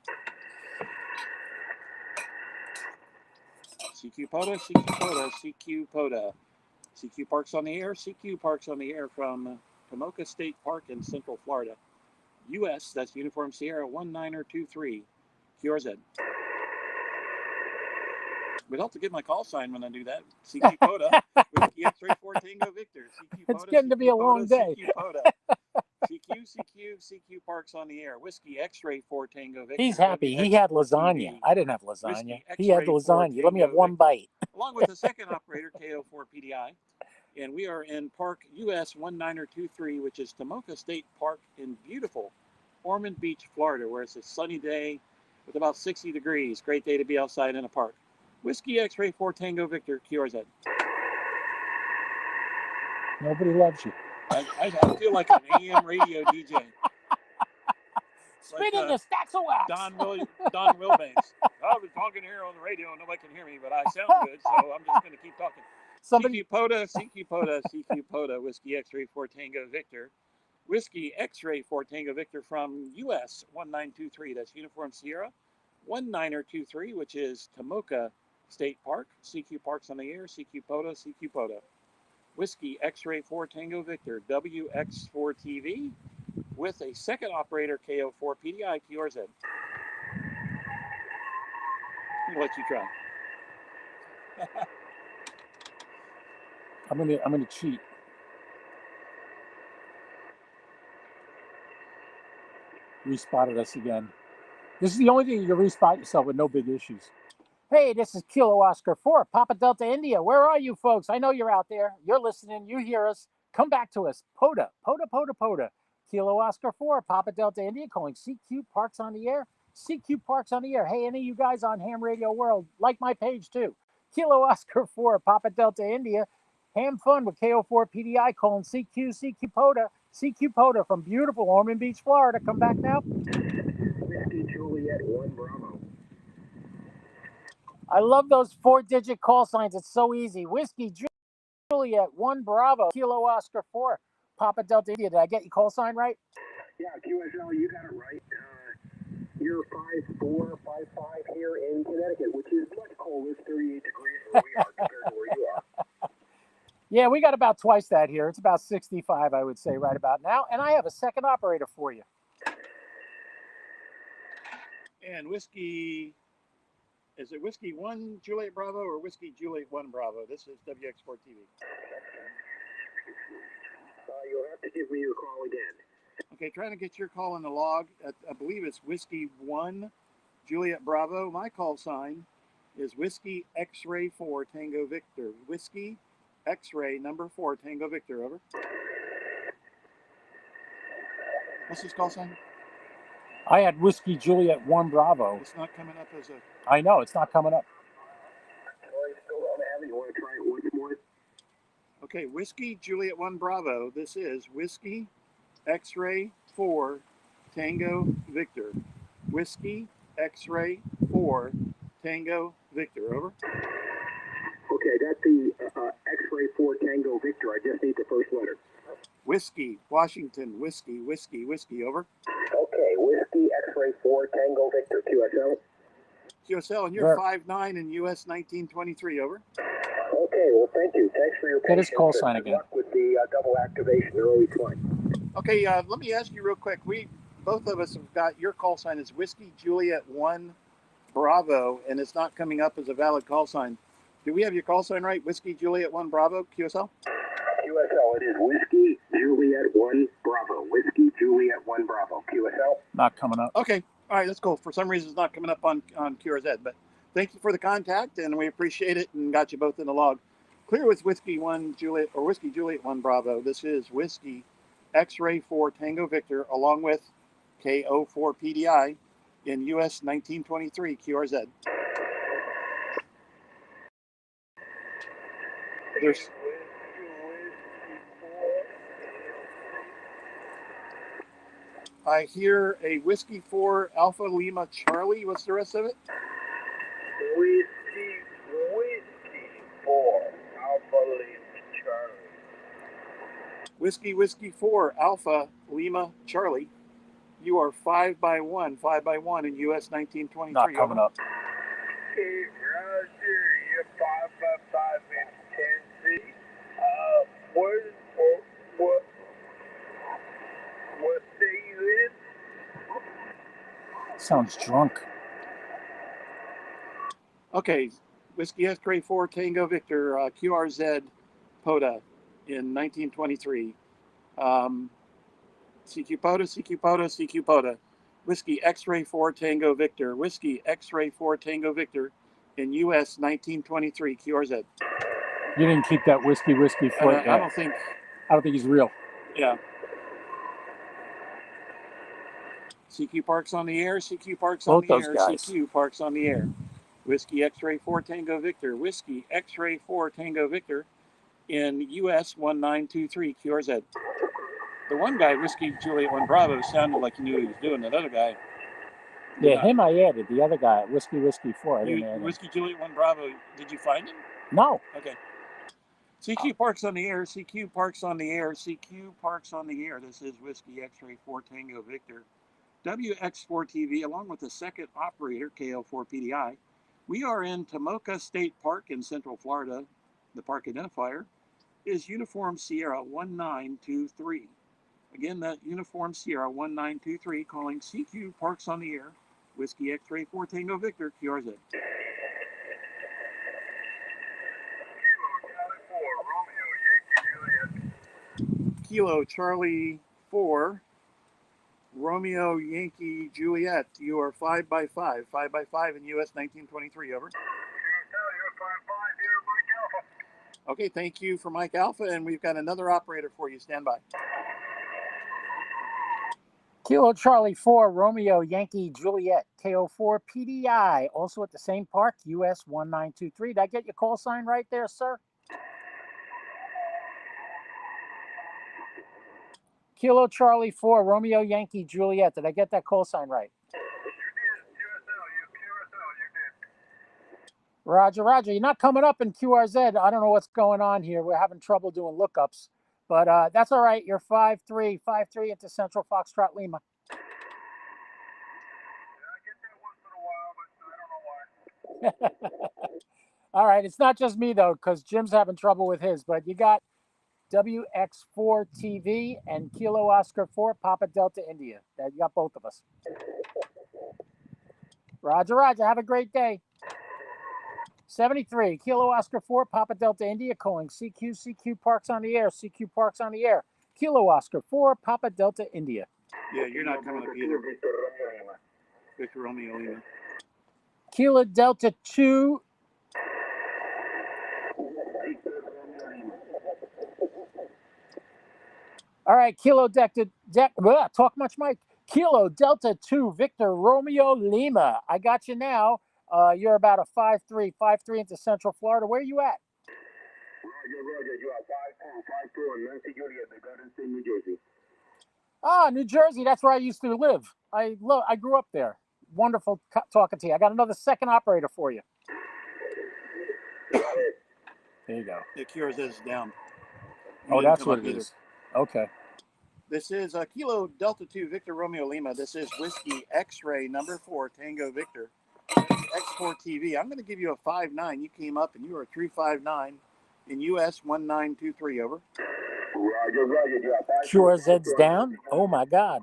CQ POTA, CQ POTA, CQ POTA. CQ Parks on the air, CQ Parks on the air from Tomoka State Park in Central Florida. US, that's Uniform Sierra 1923, QRZ. Would help to get my call sign when I do that. CQ POTA, Whiskey X-Ray 4 Tango Victor. CQ POTA, It's getting to be a long day. CQ POTA. CQ Parks on the air. Whiskey X-Ray 4 Tango Victor. He's happy. He had lasagna. I didn't have lasagna. He had lasagna. Let me have one bite. Along with the second operator, KO4 PDI. And we are in Park US 1923, which is Tomoka State Park in beautiful Ormond Beach, Florida, where it's a sunny day with about 60 degrees. Great day to be outside in a park. Whiskey X-Ray 4 Tango Victor, QRZ. Nobody loves you. I feel like an AM radio DJ. Spinning the stacks of wax. Don Wilbanks. I've been talking here on the radio and nobody can hear me, but I sound good, so I'm just going to keep talking. CQ POTA, Whiskey X-Ray 4 Tango Victor. Whiskey X-Ray 4 Tango Victor from US 1923. That's Uniform Sierra 1923, which is Tomoka State Park. CQ Parks on the air, CQ POTA. Whiskey X-Ray 4 Tango Victor, WX4 TV, with a second operator, KO4 PDI QRZ. I'll let you try. I'm gonna cheat. Respotted us again. This is the only thing you can respot yourself with no big issues. Hey, this is Kilo Oscar 4, Papa Delta India. Where are you folks? I know you're out there. You're listening. You hear us. Come back to us. POTA. Kilo Oscar 4, Papa Delta India, calling CQ Parks on the air. CQ Parks on the air. Hey, any of you guys on Ham Radio World, like my page too. Kilo Oscar 4, Papa Delta India. Ham Fun with KO4 PDI, calling CQ POTA from beautiful Ormond Beach, Florida. Come back now. Whiskey Juliet 1 Bravo. I love those 4-digit call signs. It's so easy. Whiskey Juliet 1 Bravo, Kilo Oscar 4, Papa Delta India. Did I get your call sign right? Yeah, QSL, you got it right. You're 5'4", 5'5" here in Connecticut, which is much colder. It's 38 degrees where we are compared to where you are. Yeah, we got about twice that here. It's about 65, I would say, right about now. And I have a second operator for you. And Whiskey, is it Whiskey 1 Juliet Bravo or Whiskey Juliet 1 Bravo? This is WX4 TV. You'll have to give me your call again. Okay, trying to get your call in the log. I believe it's Whiskey 1 Juliet Bravo. My call sign is Whiskey X-Ray 4 Tango Victor. Whiskey X-Ray number 4 Tango Victor, over. What's his call sign? I had Whiskey Juliet 1 Bravo. It's not coming up as a... I know, it's not coming up. I still don't have it. You want to try it once more? Okay, Whiskey Juliet 1 Bravo. This is Whiskey X-Ray 4 Tango Victor. Whiskey X-ray 4 Tango Victor. Over. Okay, that's the X-ray 4 Tango Victor. I just need the first letter. Whiskey Washington Whiskey Whiskey Whiskey. Over. Okay, Whiskey X-ray 4 Tango Victor. QSL. QSL, and you're 5'9" in US 1923. Over. Okay, well, thank you. Thanks for your Get his patience. call sign again. Good luck with the double activation. They're always fine. Okay, let me ask you real quick. Both of us have got your call sign is Whiskey Juliet 1 Bravo, and it's not coming up as a valid call sign. Do we have your call sign right? Whiskey Juliet 1 Bravo, QSL? QSL, it is Whiskey Juliet 1 Bravo. Whiskey Juliet 1 Bravo. QSL? Not coming up. Okay, all right, that's cool. For some reason, it's not coming up on QRZ, but thank you for the contact, and we appreciate it and got you both in the log. Clear with Whiskey 1 Juliet, or Whiskey Juliet 1 Bravo. This is Whiskey X-Ray 4 Tango Victor, along with KO4 PDI in US 1923 QRZ. There's I hear a Whiskey 4 Alpha Lima Charlie. What's the rest of it? Whiskey 4 Alpha Lima Charlie. Whiskey 4 Alpha Lima Charlie. You are 5 by 1 in US 1923. Not coming up. Okay, Roger, you're 5 by 5 in 10C. What state you in? Sounds drunk. Okay, Whiskey X-Ray 4 Tango Victor, QRZ POTA in 1923. CQ POTA, CQ POTA, CQ POTA. Whiskey X-Ray 4 Tango Victor. Whiskey X-Ray 4 Tango Victor in US 1923 QRZ. You didn't keep that whiskey 4 yet. I don't think he's real. Yeah. CQ Parks on the air. CQ Parks on Both the those air. guys. CQ Parks on the air. Whiskey X-Ray 4 Tango Victor. Whiskey X-Ray 4 Tango Victor in US 1923 QRZ. The one guy, Whiskey Juliet 1 Bravo, sounded like he knew what he was doing. That other guy. Yeah, him I added. The other guy, Whiskey 4. I didn't add him. Whiskey Juliet 1 Bravo. Did you find him? No. Okay. CQ Parks on the air. CQ Parks on the air. CQ Parks on the air. This is Whiskey X-Ray 4 Tango Victor. WX4 TV, along with the second operator, KO4 PDI. We are in Tomoka State Park in Central Florida. The park identifier is Uniform Sierra 1923. Again, that Uniform Sierra 1923 calling CQ Parks on the air. Whiskey X-Ray 4 Tango Victor, QRZ. Kilo Charlie 4 Romeo Yankee Juliet. You are 5 by 5 in US 1923. Over. Okay, thank you for Mike Alpha, and we've got another operator for you. Stand by. Kilo Charlie 4 Romeo Yankee Juliet KO4 PDI, also at the same park, US 1923. Did I get your call sign right there, sir? Kilo Charlie 4 Romeo Yankee Juliet. Did I get that call sign right? Roger, Roger. You're not coming up in QRZ. I don't know what's going on here. We're having trouble doing lookups. But that's all right. You're 5-3 into Central Foxtrot Lima. Yeah, I get that once in a while, but I don't know why. All right. It's not just me, though, because Jim's having trouble with his. But you got WX4 TV and Kilo Oscar 4 Papa Delta India. You got both of us. Roger, Roger. Have a great day. 73, Kilo Oscar 4, Papa Delta India calling CQ Parks on the air, CQ Parks on the air. Kilo Oscar 4, Papa Delta India. Yeah, you're not coming up either. Victor Romeo Lima. Kilo Delta 2. All right, Kilo Delta, talk much, Mike. Kilo Delta 2, Victor Romeo Lima. I got you now. You're about a 5-3 into Central Florida. Where are you at? Roger. You are 5-2 in Nancy Juliet, the Garden State, New Jersey. Ah, New Jersey. That's where I used to live. I grew up there. wonderful talking to you. I got another second operator for you. There you go. The QRZ is down. Oh, that's what it is. Okay. This is Kilo Delta 2 Victor Romeo Lima. This is Whiskey X-Ray number 4 Tango Victor. X4 TV. I'm going to give you a 5-9. You came up and you are 359 in US 1923. Over. QRZ's down. Oh my God.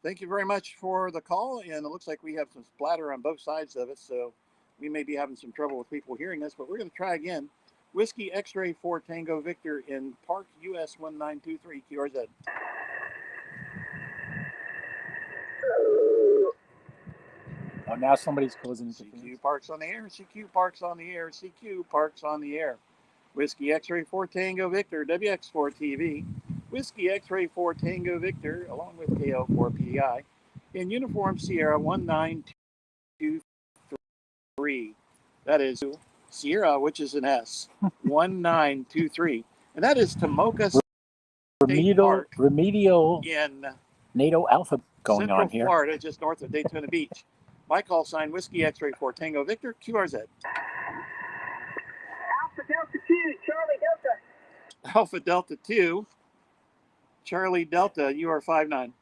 Thank you very much for the call, and it looks like we have some splatter on both sides of it, so we may be having some trouble with people hearing us, but we're going to try again. Whiskey X-Ray 4 Tango Victor in Park US 1923 QRZ. Oh, now somebody's closing the CQ Parks on the air. CQ Parks on the air. CQ Parks on the air. Whiskey X-Ray 4 Tango Victor WX4 TV. Whiskey X-Ray 4 Tango Victor along with KO4 PDI in uniform Sierra 1923. That is Sierra, which is an S. 1923, and that is Tomoka State Park remedial in NATO Alpha going Central on here. Florida, just north of Daytona Beach. My call sign Whiskey X-Ray 4 Tango Victor QRZ. Alpha Delta 2, Charlie Delta. Alpha Delta 2, Charlie Delta, you are 5-9. Roger,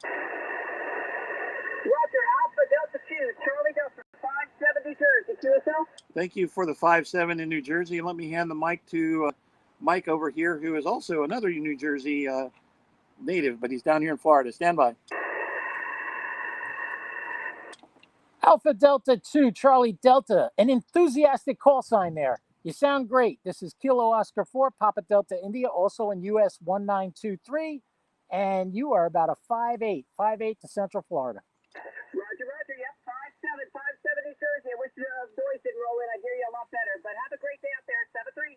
Alpha Delta 2, Charlie Delta, 5-7 New Jersey, QSL. Thank you for the 5-7 in New Jersey. Let me hand the mic to Mike over here, who is also another New Jersey native, but he's down here in Florida. Stand by. Alpha Delta 2, Charlie Delta, an enthusiastic call sign there. You sound great. This is Kilo Oscar 4, Papa Delta India, also in US 1923, and you are about a 5'8", 5'8" to Central Florida. Roger, yep, 5-7 New Jersey. I wish the boys didn't roll in. I'd hear you a lot better, but have a great day out there, 7-3.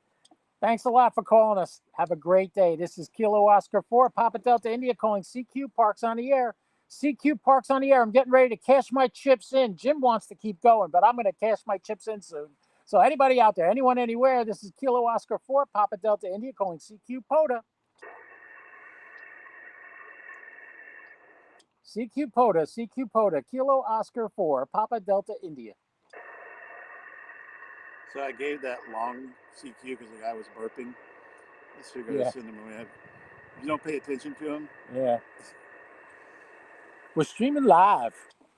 Thanks a lot for calling us. Have a great day. This is Kilo Oscar 4, Papa Delta India, calling CQ Parks on the air. CQ Parks on the air. I'm getting ready to cash my chips in. Jim wants to keep going, but I'm going to cash my chips in soon. So anybody out there, anyone, anywhere, this is Kilo Oscar 4, Papa Delta India, calling CQ POTA. CQ POTA, Kilo Oscar 4, Papa Delta India. So I gave that long CQ because the guy was burping. Let's figure Yeah. this in the moment. You don't pay attention to him? Yeah. We're streaming live.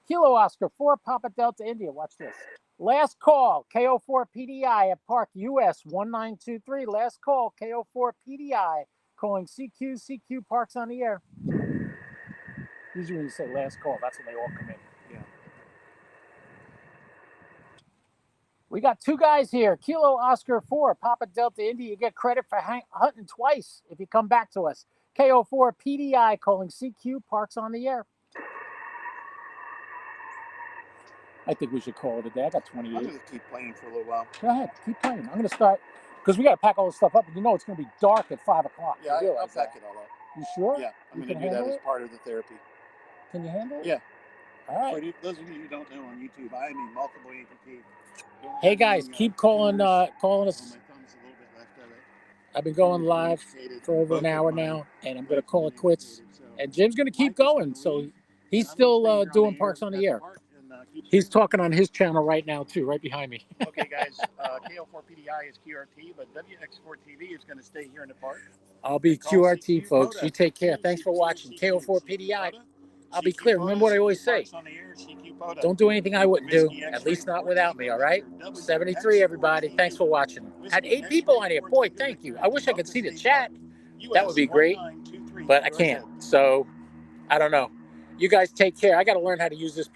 Kilo Oscar 4, Papa Delta India. Watch this. Last call, KO4 PDI at Park US 1923. Last call, KO4 PDI, calling CQ Parks on the air. Usually when you say last call, that's when they all come in. Yeah. We got two guys here. Kilo Oscar 4, Papa Delta India. You get credit for hunting twice if you come back to us. KO4 PDI calling CQ Parks on the air. I think we should call it a day. I got 28. I'm going to keep playing for a little while. Go ahead. Keep playing. I'm going to start, because we got to pack all this stuff up. And you know it's going to be dark at 5 o'clock. Yeah, I'll pack it all up. You sure? Yeah, I'm going to do that as part of the therapy. Can you handle it? Yeah. All right. For those of you who don't know on YouTube, I am a multiple amputee. Hey guys, keep calling us. I've been going live for over an hour now, and I'm going to call it quits. And Jim's going to keep going, so he's still doing Parks on the air. He's talking on his channel right now too, right behind me. Okay, guys, KO4 PDI is QRT, but WX4 TV is going to stay here in the park. I'll be QRT, folks. You take care. Thanks for watching. KO4 PDI. I'll be clear. Remember what I always say. Don't do anything I wouldn't do, at least not without me, all right? 73, everybody. Thanks for watching. Had 8 people on here. Boy, thank you. I wish I could see the chat. That would be great, but I can't. So, I don't know. You guys take care. I got to learn how to use this.